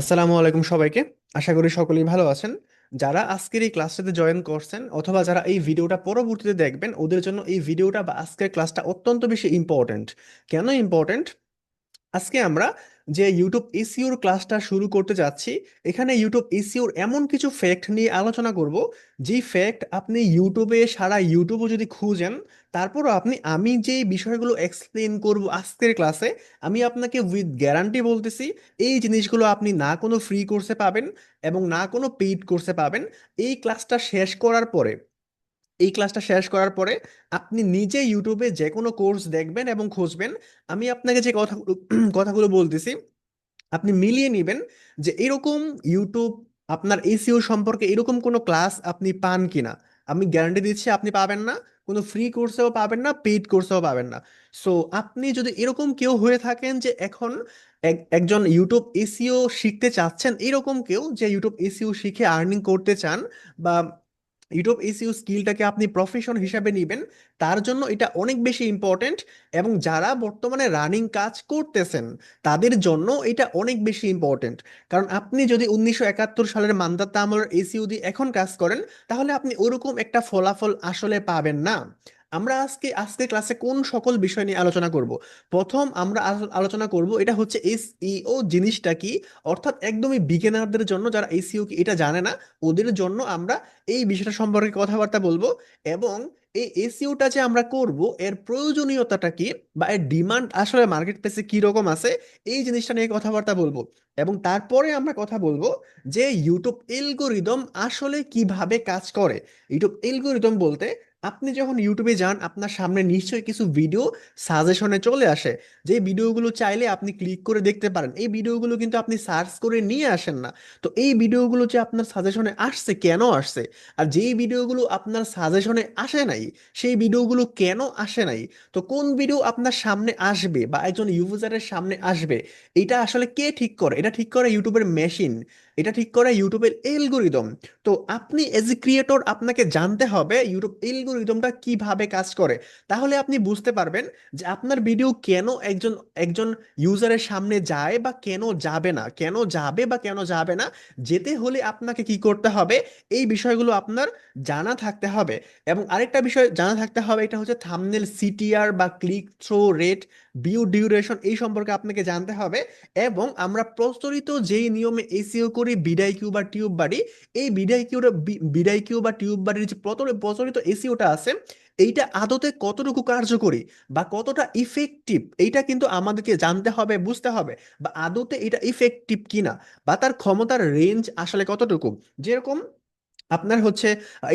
আসসালামু আলাইকুম সবাইকে। আশা করি সকলেই ভালো আছেন। যারা আজকের এই ক্লাসটাতে জয়েন করছেন অথবা যারা এই ভিডিওটা পরবর্তীতে দেখবেন, ওদের জন্য এই ভিডিওটা বা আজকের ক্লাসটা অত্যন্ত বেশি ইম্পর্ট্যান্ট। কেন ইম্পর্ট্যান্ট? আজকে আমরা যে ইউটিউব এসইওর ক্লাসটা শুরু করতে যাচ্ছি, এখানে ইউটিউব এসইওর এমন কিছু ফ্যাক্ট নিয়ে আলোচনা করব, যেই ফ্যাক্ট আপনি ইউটিউবে সারা ইউটিউবও যদি খুঁজেন, তারপরও আমি যে বিষয়গুলো এক্সপ্লেন করব আজকের ক্লাসে, আমি আপনাকে উইথ গ্যারান্টি বলতেছি, এই জিনিসগুলো আপনি না কোনো ফ্রি কোর্সে পাবেন এবং না কোনো পেইড কোর্সে পাবেন। এই ক্লাসটা শেষ করার পরে এই ক্লাসটা শেষ করার পরে আপনি নিজে ইউটিউবে যে কোনো কোর্স দেখবেন এবং খুঁজবেন। আমি আপনাকে যে কথাগুলো কথাগুলো বলতেছি, আপনি মিলিয়ে নেবেন যে এরকম ইউটিউব আপনার এসইও সম্পর্কে এরকম কোনো ক্লাস আপনি পান কিনা। আমি গ্যারান্টি দিচ্ছি আপনি পাবেন না, কোনো ফ্রি কোর্সেও পাবেন না, পেইড কোর্সেও পাবেন না। সো আপনি যদি এরকম কেউ হয়ে থাকেন যে এখন একজন ইউটিউব এসইও শিখতে চাচ্ছেন, এরকম কেউ যে ইউটিউব এসইও শিখে আর্নিং করতে চান, বা ইউটিউব এসইও স্কিলটাকে আপনি প্রফেশন হিসাবে নেবেন, তার জন্য এটা অনেক বেশি ইম্পর্টেন্ট। এবং যারা বর্তমানে রানিং কাজ করতেছেন, তাদের জন্য এটা অনেক বেশি ইম্পর্টেন্ট। কারণ আপনি যদি 1971 সালের মান্দাতা আমলের এসইও দিয়ে এখন কাজ করেন, তাহলে আপনি ওরকম একটা ফলাফল আসলে পাবেন না। আমরা আজকে ক্লাসে কোন সকল বিষয় নিয়ে আলোচনা করব? প্রথম আমরা আলোচনা করব এটা হচ্ছে এসইও জিনিসটা কি, অর্থাৎ একদমই বিগিনারদের জন্য, যারা এসইও কি এটা জানে না, ওদের জন্য আমরা এই বিষয়টা সম্পর্কে কথাবার্তা বলবো। এবং এই এসইওটা যে আমরা করব, এর প্রয়োজনীয়তাটা কি, বা এর ডিমান্ড আসলে মার্কেট প্লেসে কি রকম আছে, এই জিনিসটা নিয়ে কথাবার্তা বলবো। এবং তারপরে আমরা কথা বলবো যে ইউটিউব এলগোরিদম আসলে কিভাবে কাজ করে। ইউটিউব এলগোরিদম বলতে, আপনি যখন ইউটিউবে যান, আপনার সামনে নিশ্চয়ই কিছু ভিডিও সাজেশনে চলে আসে, যে ভিডিওগুলো চাইলে আপনি ক্লিক করে দেখতে পারেন। এই ভিডিওগুলো কিন্তু আপনি সার্চ করে নিয়ে আসেন না। তো এই ভিডিওগুলো যে আপনার সাজেশনে আসছে, কেন আসছে? আর যেই ভিডিওগুলো আপনার সাজেশনে আসে নাই, সেই ভিডিওগুলো কেন আসে নাই? তো কোন ভিডিও আপনার সামনে আসবে বা একজন ইউজারের সামনে আসবে, এটা আসলে কে ঠিক করে? এটা ঠিক করে ইউটিউবের মেশিন, এটা ঠিক করে ইউটিউবের এলগোরিদম। তো আপনি এজ এ ক্রিয়েটর, আপনাকে জানতে হবে ইউটিউব এলগোরিদমটা কিভাবে কাজ করে। তাহলে আপনি বুঝতে পারবেন যে আপনার ভিডিও কেন একজন একজন ইউজারের সামনে যায় বা কেন যাবে না, কেন যাবে বা কেন যাবে না। যেতে হলে আপনাকে কি করতে হবে, এই বিষয়গুলো আপনার জানা থাকতে হবে। এবং আরেকটা বিষয় জানা থাকতে হবে, এটা হচ্ছে থাম্বনেল সিটিআর বা click through rate, view duration, এই সম্পর্কে আপনাকে জানতে হবে। এবং আমরা প্রচলিত যেই নিয়মে এসইও করি, বিডাইকিউ বা টিউব বাড়ি, এই বিডাইকিউ বা টিউব বাড়ির যে প্রচলিত এসইওটা আছে, এইটা আদতে কতটুকু কার্যকরী বা কতটা ইফেক্টিভ, এইটা কিন্তু আমাদেরকে জানতে হবে, বুঝতে হবে। বা আদতে এটা ইফেক্টিভ কিনা, বা তার ক্ষমতার রেঞ্জ আসলে কতটুকু। যেরকম আপনার হচ্ছে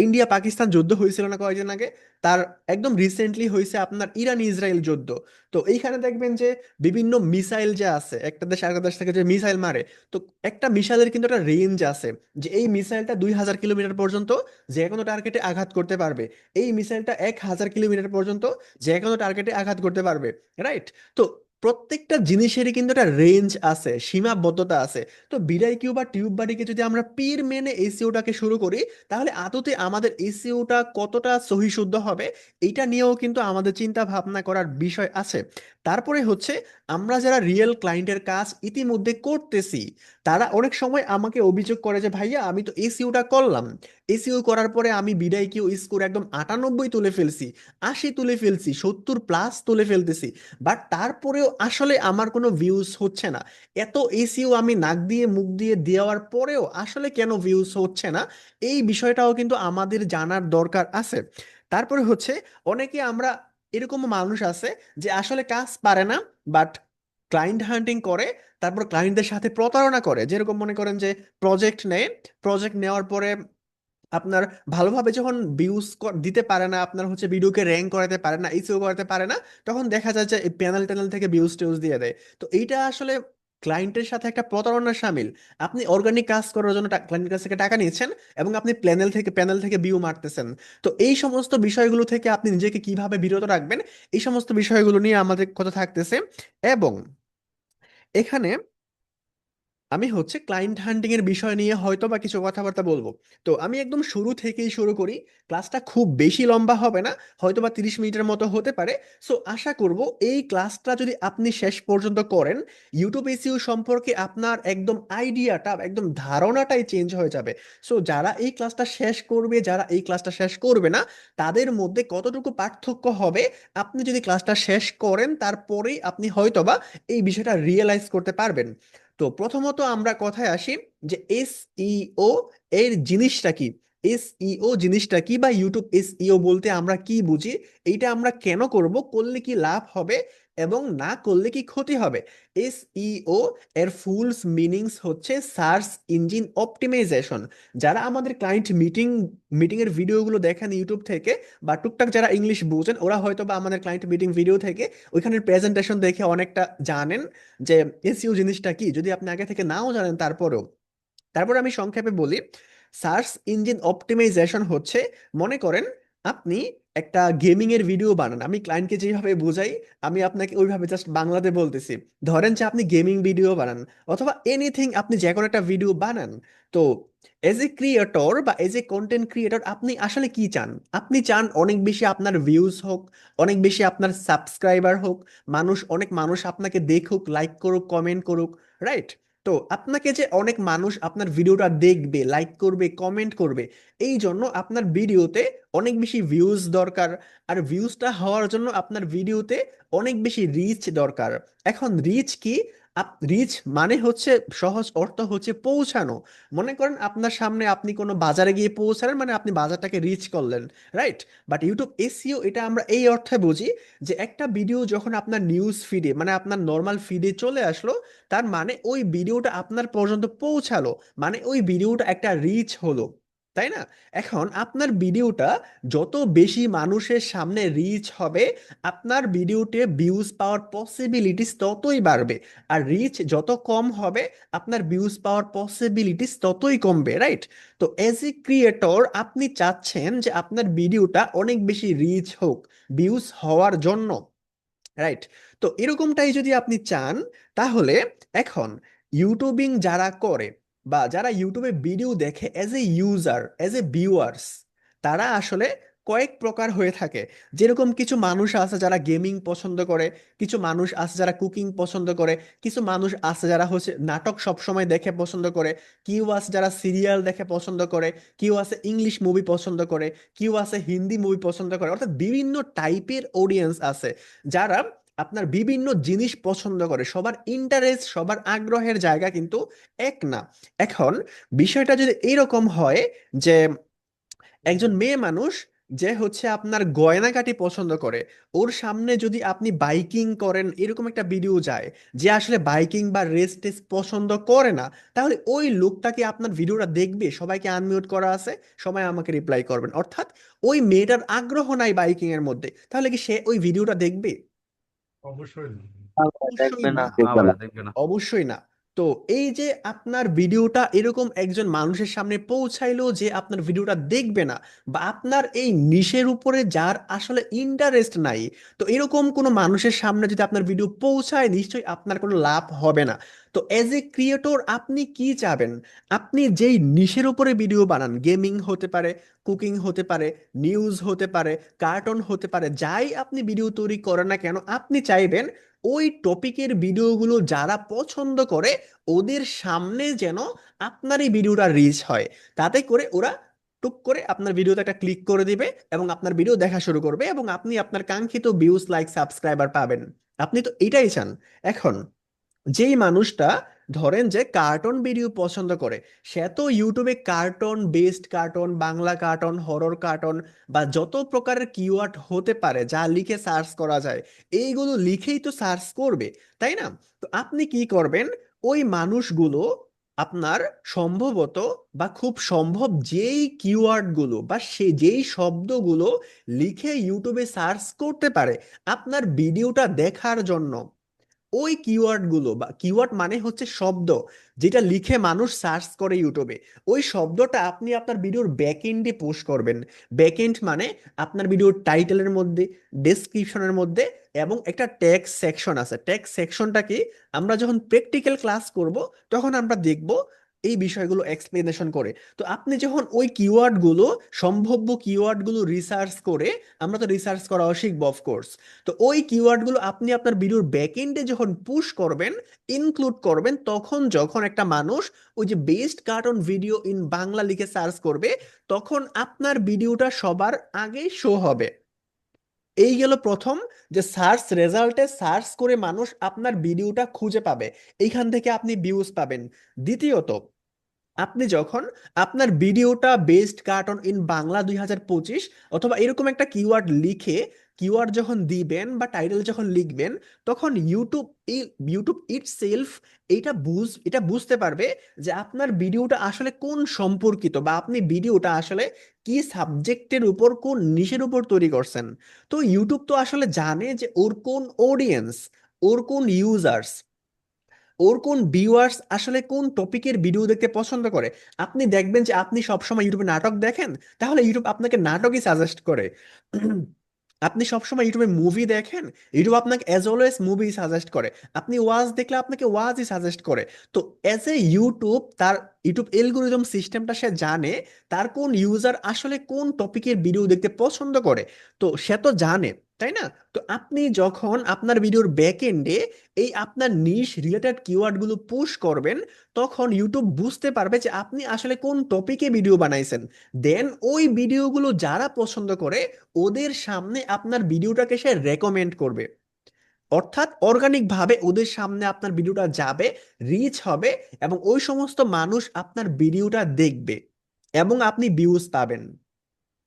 ইন্ডিয়া পাকিস্তান যুদ্ধ হয়েছিল না কয়েকদিন আগে, তার একদম রিসেন্টলি হয়েছে আপনার ইরান ইসরায়েল যুদ্ধ। তো এইখানে দেখবেন যে বিভিন্ন মিসাইল যে আছে, একটা দেশ আরেকটা দেশ থেকে যে মিসাইল মারে, তো একটা মিসাইলের কিন্তু একটা রেঞ্জ আছে, যে এই মিসাইলটা 2000 কিলোমিটার পর্যন্ত যে কোনো টার্গেটে আঘাত করতে পারবে, এই মিসাইলটা 1000 কিলোমিটার পর্যন্ত যে কোনো টার্গেটে আঘাত করতে পারবে। রাইট? তো প্রত্যেকটা জিনিসেরই কিন্তু একটা রেঞ্জ আছে, সীমাবদ্ধতা আছে। তো বিডাই কিউ বা টিউব বাড়িকে যদি আমরা পীর মেনে এসিওটাকে শুরু করি, তাহলে আদতে আমাদের এসিওটা কতটা সহিশুদ্ধ হবে, এইটা নিয়েও কিন্তু আমাদের চিন্তা ভাবনা করার বিষয় আছে। তারপরে হচ্ছে, আমরা যারা রিয়েল ক্লায়েন্টের কাজ ইতিমধ্যে করতেছি, তারা অনেক সময় আমাকে অভিযোগ করে যে ভাইয়া, আমি তো এসিওটা করলাম, এসিও করার পরে আমি বিডাই কিউ স্কোর একদম 98 তুলে ফেলছি, 80 তুলে ফেলছি, 70+ তুলে ফেলতেছি, বাট তারপরেও আসলে আমার কোনো ভিউজ হচ্ছে না। এত এসিও আমি নাক দিয়ে মুখ দিয়ে দেওয়ার পরেও আসলে কেন ভিউজ হচ্ছে না, এই বিষয়টাও কিন্তু আমাদের জানার দরকার আছে। তারপরে হচ্ছে, অনেকে আমরা এরকম মানুষ আছে যে আসলে কাজ পারে না, বাট ক্লায়েন্ট হান্টিং করে, তারপর ক্লায়েন্টদের সাথে প্রতারণা করে। যেরকম মনে করেন যে প্রজেক্ট নেয়, প্রজেক্ট নেওয়ার পরে আপনার ভালোভাবে যখন ভিউজ দিতে পারে না, আপনার হচ্ছে ভিডিওকে র্যাঙ্ক করাতে পারে না, ইসিও করাতে পারে না, তখন দেখা যায় যে প্যানেল ট্যানেল থেকে ভিউজ টিউজ দিয়ে দেয়। তো এইটা আসলে ক্লায়েন্টের সাথে একটা প্রতারণা শামিল। আপনি অর্গানিক কাজ করার জন্য ক্লায়েন্টের কাছ থেকে টাকা নিচ্ছেন, এবং আপনি প্যানেল থেকে ভিউ মারতেছেন। তো এই সমস্ত বিষয়গুলো থেকে আপনি নিজেকে কিভাবে বিরত রাখবেন, এই সমস্ত বিষয়গুলো নিয়ে আমাদের কথা থাকতেছে। এবং এখানে আমি হচ্ছে ক্লায়েন্ট হান্টিং এর বিষয় নিয়ে হয়তো বা কিছু কথাবার্তা বলবো। তো আমি একদম শুরু থেকেই শুরু করি। ক্লাসটা খুব বেশি লম্বা হবে না, হয়তো বা 30 মিনিটের মতো হতে পারে। সো আশা করব এই ক্লাসটা যদি আপনি শেষ পর্যন্ত করেন, ইউটিউব এসইও সম্পর্কে আপনার একদম আইডিয়াটা, একদম ধারণাটাই চেঞ্জ হয়ে যাবে। সো যারা এই ক্লাসটা শেষ করবে, যারা এই ক্লাসটা শেষ করবে না, তাদের মধ্যে কতটুকু পার্থক্য হবে আপনি যদি ক্লাসটা শেষ করেন, তারপরেই আপনি হয়তোবা এই বিষয়টা রিয়েলাইজ করতে পারবেন। তো প্রথমত আমরা কথায় আসি যে এসইও এর জিনিসটা কি। এসইও জিনিসটা কি, বা ইউটিউব এসইও বলতে আমরা কি বুঝি, এইটা আমরা কেন করব, করলে কি লাভ হবে এবং না করলে কি ক্ষতি হবে। এসইও এর ফুলস মিনিংস হচ্ছে সার্চ ইঞ্জিন অপটিমাইজেশন। যারা আমাদের ক্লায়েন্ট মিটিং এর ভিডিওগুলো দেখেন ইউটিউব থেকে, বা টুকটাক যারা ইংলিশ বোঝেন, ওরা হয়তো বা আমাদের ক্লায়েন্ট মিটিং ভিডিও থেকে ওইখানের প্রেজেন্টেশন দেখে অনেকটা জানেন যে এসইও জিনিসটা কি, যদি আপনি আগে থেকে নাও জানেন তারপরেও। তারপর আমি সংক্ষেপে বলি, সার্চ ইঞ্জিন অপটিমাইজেশন হচ্ছে, মনে করেন আপনি একটা গেমিং এর ভিডিও বানান, আমি ক্লায়েন্টকে যেভাবে বোঝাই আমি আপনাকে ওইভাবে জাস্ট বাংলাতে বলতেছি। ধরেন যে আপনি গেমিং ভিডিও বানান, অথবা এনিথিং, আপনি যে কোনো একটা ভিডিও বানান। তো এজ এ ক্রিয়েটর বা এজ এ কন্টেন্ট ক্রিয়েটর আপনি আসলে কি চান? আপনি চান অনেক বেশি আপনার ভিউজ হোক, অনেক বেশি আপনার সাবস্ক্রাইবার হোক, অনেক মানুষ আপনাকে দেখুক, লাইক করুক, কমেন্ট করুক, রাইট? তো আপনাকে যে অনেক মানুষ আপনার ভিডিওটা দেখবে, লাইক করবে, কমেন্ট করবে, এই জন্য আপনার ভিডিওতে অনেক বেশি ভিউজ দরকার। আর ভিউজটা হওয়ার জন্য আপনার ভিডিওতে অনেক বেশি রিচ দরকার। এখন রিচ কি? রিচ মানে হচ্ছে, সহজ অর্থ হচ্ছে পৌঁছানো। মনে করেন আপনার সামনে আপনি কোনো বাজারে গিয়ে পৌঁছালেন, মানে আপনি বাজারটাকে রিচ করলেন, রাইট? বাট ইউটিউব এসইও এটা আমরা এই অর্থে বুঝি যে একটা ভিডিও যখন আপনার নিউজ ফিডে, মানে আপনার নর্মাল ফিডে চলে আসলো, তার মানে ওই ভিডিওটা আপনার পর্যন্ত পৌঁছালো, মানে ওই ভিডিওটা একটা রিচ হলো, তাই না? এখন আপনার ভিডিওটা যত বেশি মানুষের সামনে রিচ হবে, আপনার ভিডিওতে ভিউজ পাওয়ার পসিবিলিটিস ততই বাড়বে। আর রিচ যত কম হবে, আপনার ভিউজ পাওয়ার পসিবিলিটিস ততই কমবে, রাইট? তো এজ এ ক্রিয়েটর আপনি চাচ্ছেন যে আপনার ভিডিওটা অনেক বেশি রিচ হোক ভিউজ হওয়ার জন্য, রাইট? তো এরকমটাই যদি আপনি চান, তাহলে এখন ইউটিউবিং যারা করে, বা যারা ইউটিউবে ভিডিও দেখে as a user, as a viewers, তারা আসলে কয়েক প্রকার হয়ে থাকে। যেরকম কিছু মানুষ আছে যারা গেমিং পছন্দ করে, কিছু মানুষ আছে যারা কুকিং পছন্দ করে, কিছু মানুষ আছে যারা হচ্ছে নাটক সবসময় দেখে পছন্দ করে, কেউ আছে যারা সিরিয়াল দেখে পছন্দ করে, কেউ আছে ইংলিশ মুভি পছন্দ করে, কেউ আছে হিন্দি মুভি পছন্দ করে। অর্থাৎ বিভিন্ন টাইপের অডিয়েন্স আছে যারা আপনার বিভিন্ন জিনিস পছন্দ করে। সবার ইন্টারেস্ট, সবার আগ্রহের জায়গা কিন্তু এক না। এখন বিষয়টা যদি এইরকম হয় যে একজন মেয়ে মানুষ যে হচ্ছে আপনার গয়নাগাটি পছন্দ করে, ওর সামনে যদি আপনি বাইকিং করেন এরকম একটা ভিডিও যায়, যে আসলে বাইকিং বা রেস টেস পছন্দ করে না, তাহলে ওই লোকটা কি আপনার ভিডিওটা দেখবে? সবাইকে আনমিউট করা আছে, সবাই আমাকে রিপ্লাই করবেন। অর্থাৎ ওই মেয়েটার আগ্রহ নাই বাইকিং এর মধ্যে, তাহলে কি সে ওই ভিডিওটা দেখবে? অবশ্যই না। অবশ্যই দেখবে না, না। দেখবে না। দেখবে না। অবশ্যই না। তো এই যে আপনার ভিডিওটা এরকম একজন মানুষের সামনে পৌঁছাইলো যে আপনার ভিডিওটা দেখবে না, বা আপনার এই নিশের উপরে যার আসলে ইন্টারেস্ট নাই, তো এরকম কোনো মানুষের সামনে যদি আপনার ভিডিও পৌঁছায়, নিশ্চয়ই আপনার কোনো লাভ হবে না। তো এজ এ ক্রিয়েটর আপনি কি চাবেন? আপনি যেই নিশের উপরে ভিডিও বানান, গেমিং হতে পারে, কুকিং হতে পারে, নিউজ হতে পারে, কার্টুন হতে পারে, যাই আপনি ভিডিও তৈরি করেন না কেন, আপনি চাইবেন ওই টপিকের ভিডিওগুলো যারা পছন্দ করে ওদের সামনে যেন আপনার এই ভিডিওটা রিচ হয়। তাতে করে ওরা টুক করে আপনার ভিডিওতে একটা ক্লিক করে দিবে এবং আপনার ভিডিও দেখা শুরু করবে, এবং আপনি আপনার কাঙ্ক্ষিত ভিউজ, লাইক, সাবস্ক্রাইবার পাবেন। আপনি তো এটাই চান। এখন যেই মানুষটা ধরেন যে কার্টুন ভিডিও পছন্দ করে, সে তো ইউটিউবে cartoon based, cartoon, Bangla cartoon, horror cartoon, বা যত প্রকারের কিওয়ার্ড হতে পারে যা লিখে সার্চ করা যায়, এইগুলো লিখেই তো সার্চ করবে, তাই না? তো আপনি কি করবেন? ওই মানুষগুলো আপনার সম্ভবত, বা খুব সম্ভব যেই কিওয়ার্ডগুলো বা সে যেই শব্দগুলো লিখে ইউটিউবে সার্চ করতে পারে আপনার ভিডিওটা দেখার জন্য, ওই কিওয়ার্ড গুলো, বা কিওয়ার্ড মানে হচ্ছে শব্দ যেটা লিখে মানুষ সার্চ করে ইউটিউবে, ওই শব্দটা আপনি আপনার ভিডিওর ব্যাক এন্ডে পোস্ট করবেন। ব্যাক এন্ড মানে আপনার ভিডিওর টাইটেলের মধ্যে, ডেসক্রিপশনের মধ্যে, এবং একটা ট্যাগ সেকশন আছে। ট্যাগ সেকশনটা কি, আমরা যখন প্র্যাকটিক্যাল ক্লাস করব তখন আমরা দেখব এই বিষয়গুলো এক্সপ্লেনেশন করে। তো আপনি যখন ওই কিওয়ার্ডগুলো, সম্ভাব্য কিওয়ার্ডগুলো রিসার্চ করে, আমরা তো রিসার্চ করাও শিখবো অফকোর্স, তো ওই কিওয়ার্ডগুলো আপনি আপনার ভিডিওর ব্যাকএন্ডে যখন পুশ করবেন, ইনক্লুড করবেন, তখন যখন একটা মানুষ ওই যে best cartoon video in Bangla লিখে সার্চ করবে, তখন আপনার ভিডিওটা সবার আগে শো হবে। এই গেল প্রথম, যে সার্চ রেজাল্টে সার্চ করে মানুষ আপনার ভিডিওটা খুঁজে পাবে, এইখান থেকে আপনি ভিউজ পাবেন। দ্বিতীয়ত, আপনি যখন আপনার ভিডিওটা বেস্ট কার্টুন ইন বাংলা 2025 অথবা এরকম একটা কিওয়ার্ড লিখে, কিওয়ার্ড যখন দিবেন বা টাইটেল যখন লিখবেন, তখন ইউটিউব ইটসেলফ এটা বুঝতে পারবে যে আপনার ভিডিওটা আসলে কোন সম্পর্কিত, বা আপনি ভিডিওটা আসলে কি সাবজেক্টের উপর, কোন নিশের উপর তৈরি করছেন। তো ইউটিউব তো আসলে জানে যে ওর কোন অডিয়েন্স, ওর কোন ইউজার্স, ওর কোন ভিউয়ার্স আসলে কোন টপিকের ভিডিও দেখতে পছন্দ করে। আপনি দেখবেন যে আপনি সবসময় ইউটিউবে নাটক দেখেন, তাহলে ইউটিউব আপনাকে নাটকই সাজেস্ট করে। আপনি সবসময় ইউটিউবে মুভি দেখেন, ইউটিউব আপনাকে অ্যাজ অলওয়েজ মুভি সাজেস্ট করে। আপনি ওয়াজ দেখলে আপনাকে ওয়াজই সাজেস্ট করে। তো অ্যাজ এ ইউটিউব, তার ইউটিউব এলগোরিদম সিস্টেমটা সে জানে তার কোন ইউজার আসলে কোন টপিকের ভিডিও দেখতে পছন্দ করে। তো সে তো জানে, তাই না? তো আপনি যখন আপনার ভিডিওর ব্যাক এন্ডে এই আপনার নিশ রিলেটেড কিওয়ার্ডগুলো পুশ করবেন, তখন ইউটিউব বুঝতে পারবে যে আপনি আসলে কোন টপিকে ভিডিও বানাইছেন। দেন ওই ভিডিওগুলো যারা পছন্দ করে, ওদের সামনে আপনার ভিডিওটাকে সে রেকমেন্ড করবে। অর্থাৎ অর্গানিক ভাবে ওদের সামনে আপনার ভিডিওটা যাবে, রিচ হবে, এবং ওই সমস্ত মানুষ আপনার ভিডিওটা দেখবে, এবং আপনি ভিউজ পাবেন।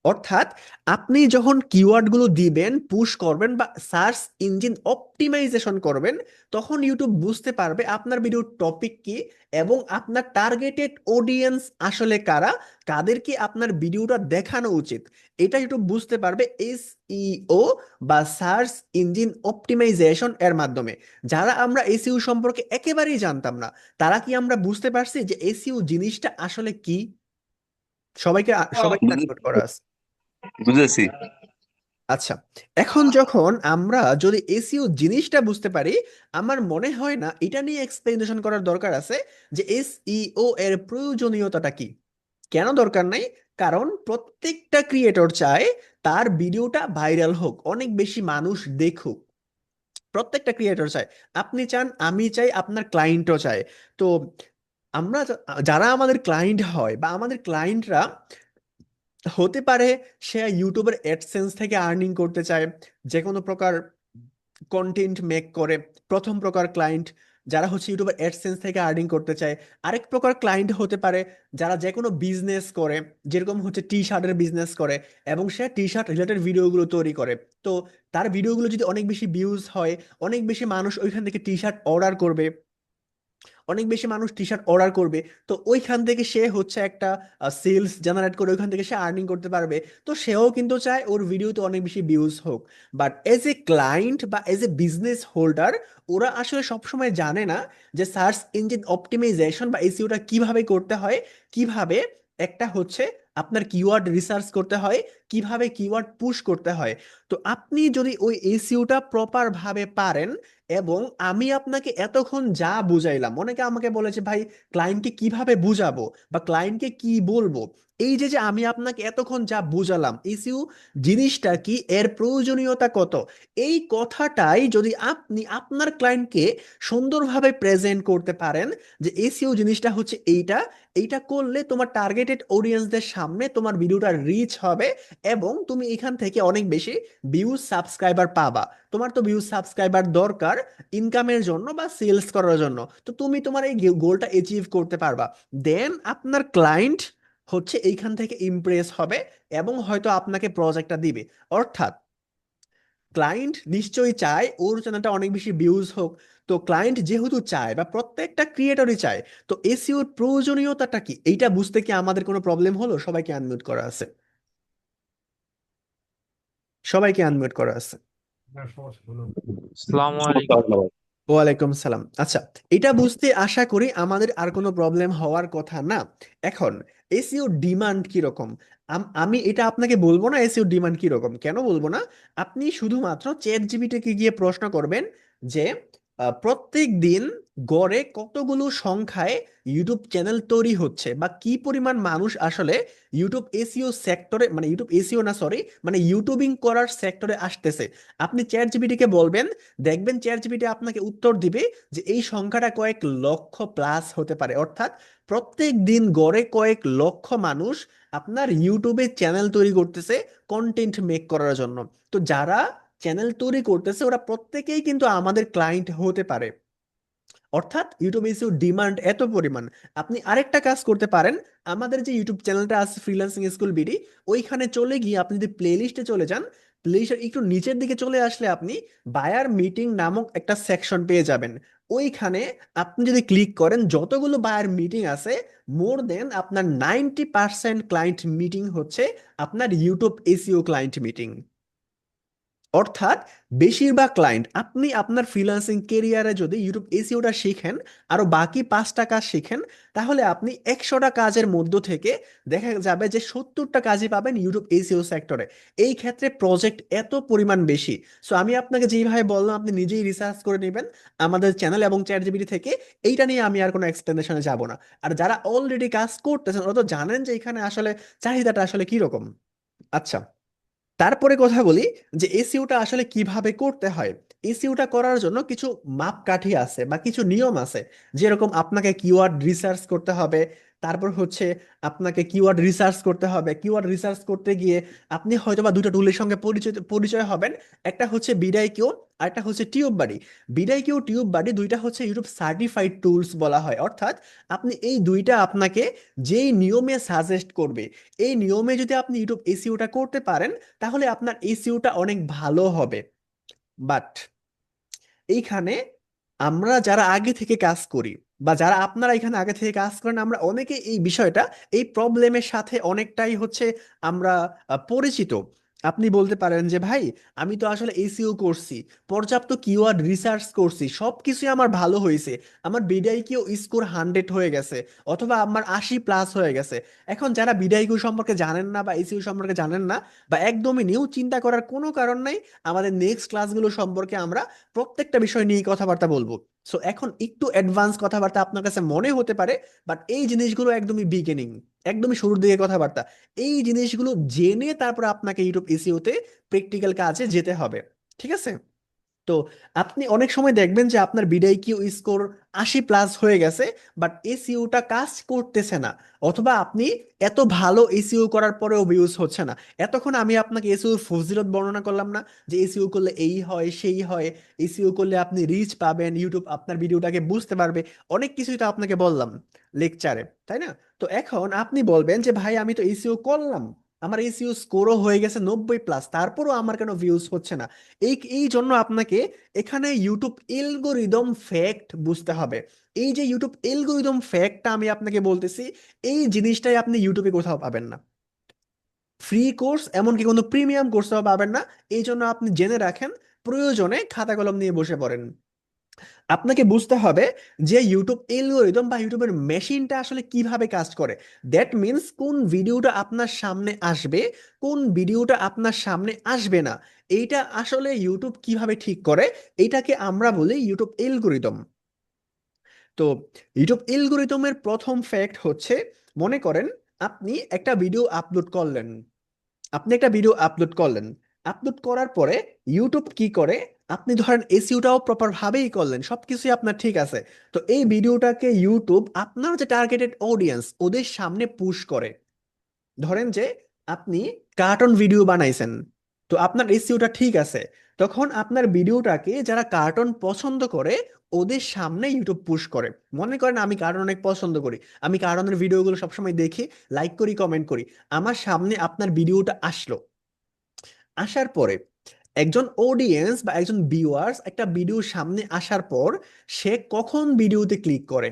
অর্থাৎ আপনি যখন কিওয়ার্ডগুলো দিবেন, পুশ করবেন, বা সার্চ ইঞ্জিন অপটিমাইজেশন করবেন, তখন ইউটিউব বুঝতে পারবে আপনার ভিডিওর টপিক কি, এবং আপনার টার্গেটেড অডিয়েন্স আসলে কারা, কাদেরকে আপনার ভিডিওটা দেখানো উচিত। এটা ইউটিউব বুঝতে পারবে এসইও বা সার্চ ইঞ্জিন অপটিমাইজেশন এর মাধ্যমে। যারা আমরা এসইও সম্পর্কে একেবারেই জানতাম না, তারা কি আমরা বুঝতে পারছি যে এসইও জিনিসটা আসলে কি? সবাইকে সবাইকে আনমিউট করা আছে। বুঝেছি। আচ্ছা, এখন যখন আমরা যদি এসইও জিনিসটা বুঝতে পারি, আমার মনে হয় না এটা নিয়ে এক্সপ্লেনেশন করার দরকার আছে যে এসইও এর প্রয়োজনীয়তাটা কি। কেন দরকার নাই? কারণ প্রত্যেকটা ক্রিয়েটর চায় তার ভিডিওটা ভাইরাল হোক, অনেক বেশি মানুষ দেখুক। প্রত্যেকটা ক্রিয়েটর চায়, আপনি চান, আমি চাই, আপনার ক্লায়েন্টও চায়। তো আমরা যারা আমাদের ক্লায়েন্ট হয়, বা আমাদের ক্লায়েন্টরা হতে পারে সে ইউটিউবের অ্যাডসেন্স থেকে আর্নিং করতে চায়, যে কোনো প্রকার কন্টেন্ট মেক করে। প্রথম প্রকার ক্লায়েন্ট যারা হচ্ছে ইউটিউবের অ্যাডসেন্স থেকে আর্নিং করতে চায়। আরেক প্রকার ক্লায়েন্ট হতে পারে যারা যে কোনো বিজনেস করে, যেরকম হচ্ছে টি শার্টের বিজনেস করে, এবং সে টি শার্ট রিলেটেড ভিডিওগুলো তৈরি করে। তো তার ভিডিওগুলো যদি অনেক বেশি ভিউজ হয়, অনেক বেশি মানুষ ওইখান থেকে টি শার্ট অর্ডার করবে, অনেক বেশি মানুষ টি শার্ট অর্ডার করবে, তো ওইখান থেকে সে হচ্ছে একটা সেলস জেনারেট করে ওইখান থেকে সে আর্নিং করতে পারবে। তো সেও কিন্তু চায় ওর ভিডিওতে অনেক বেশি ভিউজ হোক। বাট এজ এ ক্লায়েন্ট বা এজ এ বিজনেস হোল্ডার, ওরা আসলে সবসময় জানে না যে সার্চ ইঞ্জিন অপটিমাইজেশন বা এসইওটা কিভাবে করতে হয়, কিভাবে একটা হচ্ছে আপনার কিওয়ার্ড রিসার্চ করতে হয়, কিভাবে কিওয়ার্ড পুশ করতে হয়। তো আপনি যদি ওই এসইওটা প্রপার ভাবে পারেন, এবং আমি আপনাকে এতক্ষণ যা বুঝাইলাম, অনেকে আমাকে বলেছে ভাই ক্লায়েন্টকে কিভাবে বুঝাবো বা ক্লায়েন্টকে কি বলবো, এই যে যে আমি আপনাকে এতক্ষণ যা বুঝালাম এসইও জিনিসটা কি, এর প্রয়োজনীয়তা কত, এই কথাটাই যদি আপনি আপনার ক্লায়েন্টকে সুন্দরভাবে প্রেজেন্ট করতে পারেন, যে এসইও জিনিসটা হচ্ছে এইটা, এইটা করলে তোমার টার্গেটেড অডিয়েন্সদের সামনে তোমার ভিডিওটা রিচ হবে, এবং তুমি এখান থেকে অনেক বেশি ভিউজ সাবস্ক্রাইবার পাবা। তোমার তো ভিউজ সাবস্ক্রাইবার দরকার ইনকামের জন্য বা সেলস করার জন্য, তো তুমি তোমার এই গোলটা অ্যাচিভ করতে পারবা। দেন আপনার ক্লায়েন্ট হচ্ছে এইখান থেকে ইমপ্রেস হবে, এবং হয়তো আপনাকে প্রজেক্টটা দিবে। অর্থাৎ ক্লায়েন্ট নিশ্চয়ই চায় ওর চ্যানেলটা অনেক বেশি ভিউজ হোক। তো ক্লায়েন্ট যেহেতু চায়, বা প্রত্যেকটা ক্রিয়েটরই চায়, তো এসইওর প্রয়োজনীয়তাটা কি, এইটা বুঝতে কি আমাদের কোনো প্রবলেম হলো? সবাইকে আনমিউট করা আছে, সবাইকে আনমিউট করা আছে। না, সমস্যা হলো। আসসালামু সমস্যা আলাইকুম। হবে না ভাই। ওয়ালাইকুম সালাম। আচ্ছা, এটা বুঝতে আশা করি আমাদের আর কোনো প্রবলেম হওয়ার কথা না। এখন এসইও ডিমান্ড কিরকম, আমি এটা আপনাকে বলবো না এসইও ডিমান্ড কিরকম, কেন বলবো না? আপনি শুধুমাত্র চ্যাট জিপিটিকে গিয়ে প্রশ্ন করবেন যে প্রত্যেক দিন গড়ে কতগুলো সংখ্যায় ইউটিউব চ্যানেল তৈরি হচ্ছে, বা কি পরিমাণ মানুষ আসলে ইউটিউব এসইও সেক্টরে, মানে ইউটিউব এসইও না সরি, মানে ইউটিউবিং করার সেক্টরে আসতেছে। আপনি চ্যাট জিপিটিকে বলবেন, দেখবেন চ্যাট জিপিটি আপনাকে উত্তর দিবে যে এই সংখ্যাটা কয়েক লক্ষ প্লাস হতে পারে, অর্থাৎ প্রত্যেক দিন গড়ে কয়েক লক্ষ মানুষ আপনার ইউটিউবে চ্যানেল তৈরি করতেছে কন্টেন্ট মেক করার জন্য। তো যারা চ্যানেল তৈরি করতেছে ওরা প্রত্যেকেই কিন্তু আমাদের ক্লায়েন্ট হতে পারে। অর্থাৎ ইউটিউব এসইও ডিমান্ড এত পরিমাণ। আপনি আরেকটা কাজ করতে পারেন, আমাদের যে ইউটিউব চ্যানেলটা আছে ফ্রিল্যান্সিং স্কুল বিডি, ওইখানে চলে গিয়ে আপনি যদি প্লে লিস্টে চলে যান, প্লে লিস্টের একটু নিচের দিকে চলে আসলে আপনি বায়ার মিটিং নামক একটা সেকশন পেয়ে যাবেন। ওইখানে আপনি যদি ক্লিক করেন, যতগুলো বায়ার মিটিং আছে, মোর দেন আপনার 90% ক্লায়েন্ট মিটিং হচ্ছে আপনার ইউটিউব এসইও ক্লায়েন্ট মিটিং। অর্থাৎ বেশিরভাগ ক্লায়েন্ট, আপনি আপনার ফ্রিল্যান্সিং কেরিয়ারে যদি ইউটিউব এসইওটা শিখেন, আরো বাকি 5টা কাজ শিখেন, তাহলে আপনি 100টা কাজের মধ্য থেকে দেখা যাবে যে 70টা কাজই পাবেন ইউটিউব এসইও সেক্টরে। এই ক্ষেত্রে প্রজেক্ট এত পরিমাণ বেশি। সো আমি আপনাকে যেইভাবে বললাম আপনি নিজেই রিসার্চ করে নেবেন আমাদের চ্যানেল এবং চ্যাট জিপিটি থেকে। এইটা নিয়ে আমি আর কোনো এক্সপ্লেনেশনে যাব না। আর যারা অলরেডি কাজ করতেছেন ওরা তো জানেন যে এখানে আসলে চাহিদাটা আসলে কিরকম। আচ্ছা, তারপরে কথা বলি যে এসইওটা আসলে কিভাবে করতে হয়। এসইওটা করার জন্য কিছু মাপকাঠি আছে বা কিছু নিয়ম আছে। যেরকম আপনাকে কিওয়ার্ড রিসার্চ করতে হবে, তারপর হচ্ছে আপনাকে কিওয়ার্ড রিসার্চ করতে হবে। কিওয়ার্ড রিসার্চ করতে গিয়ে আপনি হয়তোবা দুটো টুলের সঙ্গে পরিচয় পরিচয় হবেন। একটা হচ্ছে বিডাই কিউ, আর একটা হচ্ছে টিউব বাডি। বিডাই কিউ টিউব বাডি দুইটা হচ্ছে ইউটিউব সার্টিফাইড টুলস বলা হয়। অর্থাৎ আপনি এই দুইটা আপনাকে যেই নিয়মে সাজেস্ট করবে, এই নিয়মে যদি আপনি ইউটিউব এসইওটা করতে পারেন, তাহলে আপনার এসইওটা অনেক ভালো হবে। বাট এইখানে আমরা যারা আগে থেকে কাজ করি, বা যারা আপনারা এখানে আগে থেকে কাজ করেন, আমরা অনেকে এই বিষয়টা, এই প্রবলেমের সাথে অনেকটাই হচ্ছে আমরা পরিচিত। আপনি বলতে পারেন যে ভাই, আমি তো আসলে এসইও করছি, পর্যাপ্ত কিওয়ার্ড রিসার্চ করছি, সবকিছুই আমার ভালো হয়েছে, আমার বিডাইকিউ স্কোর 100 হয়ে গেছে, অথবা আমার 80+ হয়ে গেছে। এখন যারা বিডাইকিউ সম্পর্কে জানেন না বা এসইও সম্পর্কে জানেন না, বা একদমই নিউ, চিন্তা করার কোনো কারণ নাই। আমাদের নেক্সট ক্লাসগুলো সম্পর্কে আমরা প্রত্যেকটা বিষয় নিয়ে কথাবার্তা বলবো। সো এখন একটু অ্যাডভান্স কথাবার্তা আপনার কাছে মনে হতে পারে, বাট এই জিনিসগুলো একদমই বিগিনিং, একদমই শুরুর দিকে কথাবার্তা। এই জিনিসগুলো জেনে তারপর আপনাকে ইউটিউব এসইওতে প্র্যাকটিক্যাল কাজে যেতে হবে। ঠিক আছে? তো আপনি অনেক সময় দেখবেন যে আপনার বিডাইকিউ স্কোর 80+ হয়ে গেছে, বাট এসইওটা কাজ করতেছে না, অথবা আপনি এত ভালো এসইও করার পরেও ভিউজ হচ্ছে না। এতক্ষণ আমি আপনাকে এসইও ফজিলত বর্ণনা করলাম না, যে এসইও করলে এই হয় সেই হয়, এসইও করলে আপনি রিচ পাবেন, ইউটিউব আপনার ভিডিওটাকে বুঝতে পারবে, অনেক কিছুই তো আপনাকে বললাম লেকচারে, তাই না? তো এখন আপনি বলবেন যে ভাই আমি তো এসইও করলাম, আমার এসইও স্কোরও হয়ে গেছে 90+, তারপরও আমার কেন ভিউজ হচ্ছে না? এই এই জন্য আপনাকে এখানে ইউটিউব এলগোরিদম ফ্যাক্ট বুঝতে হবে। এই যে ইউটিউব এলগোরিদম ফ্যাক্টটা আমি আপনাকে বলতেছি, এই জিনিসটাই আপনি ইউটিউবে কোথাও পাবেন না। ফ্রি কোর্স, এমনকি কোনো প্রিমিয়াম কোর্সও পাবেন না। এই জন্য আপনি জেনে রাখেন, প্রয়োজনে খাতা কলম নিয়ে বসে পড়েন। আপনাকে বুঝতে হবে যে ইউটিউব এলগোরিদম বা ইউটিউবের মেশিনটা আসলে কিভাবে কাজ করে। দ্যাট মিন্স কোন ভিডিওটা আপনার সামনে আসবে, কোন ভিডিওটা আপনার সামনে আসবে না, এইটা আসলে ইউটিউব কিভাবে ঠিক করে, এটাকে আমরা বলি ইউটিউব এলগোরিদম। তো ইউটিউব এলগোরিদমের প্রথম ফ্যাক্ট হচ্ছে, মনে করেন আপনি একটা ভিডিও আপলোড করলেন, আপলোড করার পরে ইউটিউব কি করে, আপনি ধরেন এসইওটাও প্রপার ভাবেই করলেন, সবকিছুই আপনার ঠিক আছে, তো এই ভিডিওটাকে ইউটিউব আপনার যে টার্গেটেড অডিয়েন্স ওদের সামনে পুশ করে। ধরেন যে আপনি কার্টুন ভিডিও বানাইছেন, তো আপনার এসইওটা ঠিক আছে, তখন আপনার ভিডিওটাকে যারা কার্টুন পছন্দ করে ওদের সামনে ইউটিউব পুশ করে। মনে করেন আমি কার্টুন অনেক পছন্দ করি, আমি কার্টুনের ভিডিওগুলো সবসময় দেখি, লাইক করি, কমেন্ট করি, আমার সামনে আপনার ভিডিওটা আসলো। আসার পরে একজন অডিয়েন্স বা একজন ভিউয়ার্স একটা ভিডিও সামনে আসার পর সে কখন ভিডিওতে ক্লিক করে,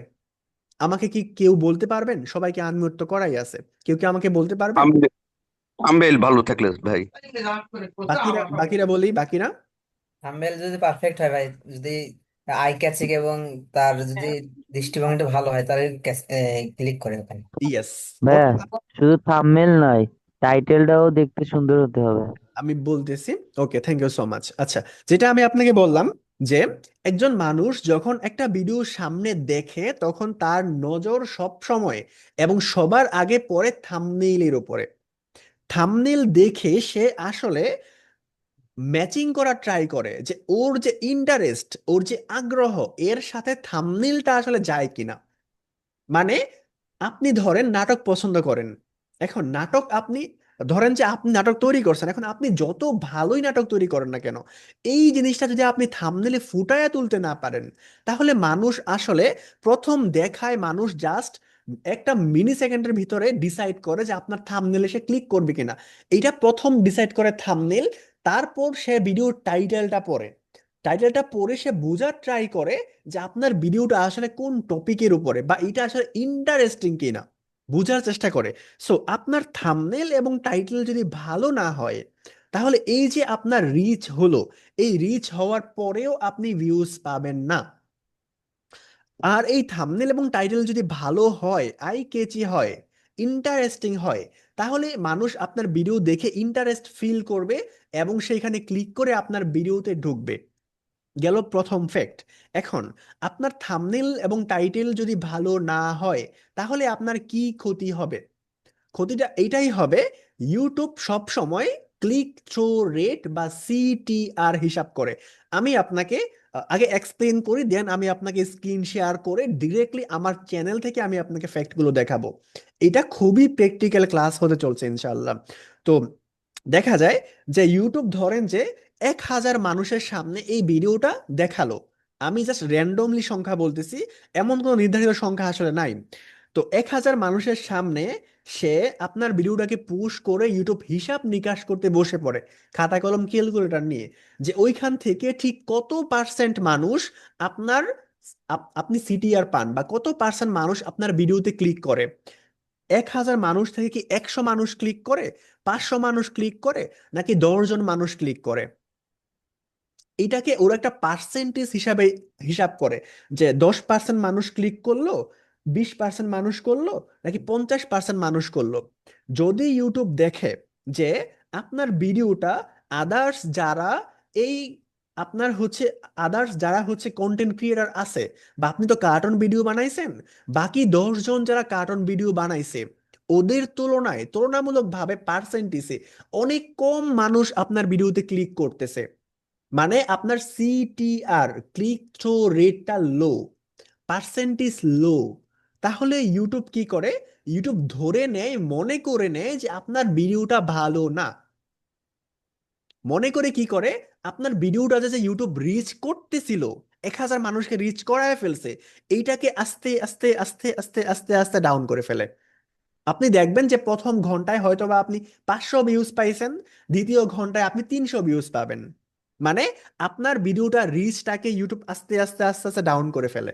আমাকে কি কেউ বলতে পারবেন? সবাইকে আনমিউট তো করাই আছে, কেউ কি আমাকে বলতে পারবেন? আম- আম্বেল ভালো থাকলে ভাই। বাকিরা বাকিরা বলি, বাকিরা। থাম্বনেল যদি পারফেক্ট হয় ভাই, যদি আই ক্যাচিং এবং তার যদি দৃষ্টিভঙ্গিটা ভালো হয় তাহলে ক্লিক করে ওখানে। ইয়েস। ভাইয়া, শুধু থাম্বনেল নয়, টাইটেলটাও দেখতে সুন্দর হতে হবে। আমি বলতেছি। ওকে, থ্যাংক ইউ সো মাচ। আচ্ছা, যেটা আমি আপনাকে বললাম যে একজন মানুষ যখন একটা ভিডিও সামনে দেখে তখন তার নজর সব সময় এবং সবার আগে পড়ে থাম্বনেইলের উপরে। থাম্বনেইল দেখে সে আসলে ম্যাচিং করা ট্রাই করে যে ওর যে ইন্টারেস্ট, ওর যে আগ্রহ, এর সাথে থাম্বনেইলটা আসলে যায় কিনা। মানে আপনি ধরেন নাটক পছন্দ করেন, এখন নাটক আপনি ধরেন যে আপনি নাটক তৈরি করছেন, এখন আপনি যত ভালোই নাটক তৈরি করেন না কেন, এই জিনিসটা যদি আপনি থাম্বনেইলে ফুটায়া তুলতে না পারেন, তাহলে মানুষ আসলে প্রথম দেখায় মানুষ জাস্ট একটা মিনি সেকেন্ডের ভিতরে ডিসাইড করে যে আপনার থাম্বনেইলে সে ক্লিক করবে কিনা। এইটা প্রথম ডিসাইড করে থাম্বনেইল। তারপর সে ভিডিওর টাইটেলটা পড়ে, টাইটেলটা পড়ে সে বোঝার ট্রাই করে যে আপনার ভিডিওটা আসলে কোন টপিকের উপরে বা এটা আসলে ইন্টারেস্টিং কিনা, বোঝার চেষ্টা করে। সো আপনার থাম্বনেল এবং টাইটেল যদি ভালো না হয়, তাহলে এই যে আপনার রিচ হলো, এই রিচ হওয়ার পরেও আপনি ভিউজ পাবেন না। আর এই থাম্বনেল এবং টাইটেল যদি ভালো হয়, আই কেচি হয়, ইন্টারেস্টিং হয়, তাহলে মানুষ আপনার ভিডিও দেখে ইন্টারেস্ট ফিল করবে এবং সেইখানে ক্লিক করে আপনার ভিডিওতে ঢুকবে। গেল প্রথম ফ্যাক্ট। এখন আপনার থাম্বনেল এবং টাইটেল যদি ভালো না হয়, তাহলে আপনার কি ক্ষতি হবে? ক্ষতিটা এইটাই হবে, ইউটিউব সব সময় ক্লিক থ্রু রেট বা সিটিআর হিসাব করে। আমি আপনাকে আগে এক্সপ্লেন করি, দেন আমি আপনাকে স্ক্রিন শেয়ার করে ডিরেক্টলি আমার চ্যানেল থেকে আমি আপনাকে ফ্যাক্টগুলো দেখাবো। এটা খুবই প্র্যাকটিক্যাল ক্লাস হতে চলছে ইনশাআল্লাহ। তো দেখা যায় যে ইউটিউব ধরেন যে 1,000 মানুষের সামনে এই ভিডিওটা দেখালো, আমি জাস্ট র্যান্ডমলি সংখ্যা বলতেছি, এমন কোনো নির্ধারিত সংখ্যা আসলে নাই। তো 1,000 মানুষের সামনে সে আপনার ভিডিওটাকে পুশ করে ইউটিউব হিসাব নিকাশ করতে বসে পড়ে, খাতা কলম ক্যালকুলেটর নিয়ে, যে ওইখান থেকে ঠিক কত পার্সেন্ট মানুষ আপনার আপনি সিটিআর পান বা কত পার্সেন্ট মানুষ আপনার ভিডিওতে ক্লিক করে। 1,000 মানুষ থেকে কি 100 মানুষ ক্লিক করে, 500 মানুষ ক্লিক করে, নাকি 10 জন মানুষ ক্লিক করে? এটাকে ওরা একটা পার্সেন্টেজ হিসাবে হিসাব করে, যে 10% মানুষ ক্লিক করলো, 20% মানুষ করলো, নাকি 50% মানুষ করলো। যদি ইউটিউব দেখে যে আপনার ভিডিওটা আদার্স যারা এই আপনার হচ্ছে আদার্স যারা হচ্ছে কন্টেন্ট ক্রিয়েটর আছে, বা আপনি তো কার্টুন ভিডিও বানাইছেন, বাকি 10 জন যারা কার্টুন ভিডিও বানাইছে ওদের তুলনায় তুলনামূলকভাবে পার্সেন্টেজে অনেক কম মানুষ আপনার ভিডিওতে ক্লিক করতেছে, মানে আপনার সিটিআর ক্লিক থ্রু রেটটা লো, পার্সেন্টেজ লো, তাহলে ইউটিউব কি করে? ইউটিউব ধরে নেয়, মনে করে নেয় যে আপনার ভিডিওটা ভালো না। মনে করে কি করে, আপনার ভিডিওটা যে ইউটিউব রিচ করতেছিল, 1,000 মানুষকে রিচ করায় ফেলছে, এইটাকে আস্তে আস্তে আস্তে আস্তে আস্তে আস্তে ডাউন করে ফেলে। আপনি দেখবেন যে প্রথম ঘন্টায় হয়তো বা আপনি 500 ভিউজ পাইছেন, দ্বিতীয় ঘন্টায় আপনি 300 ভিউজ পাবেন। মানে আপনার ভিডিওটা রিচটাকে ইউটিউব আস্তে আস্তে আস্তে আস্তে ডাউন করে ফেলে।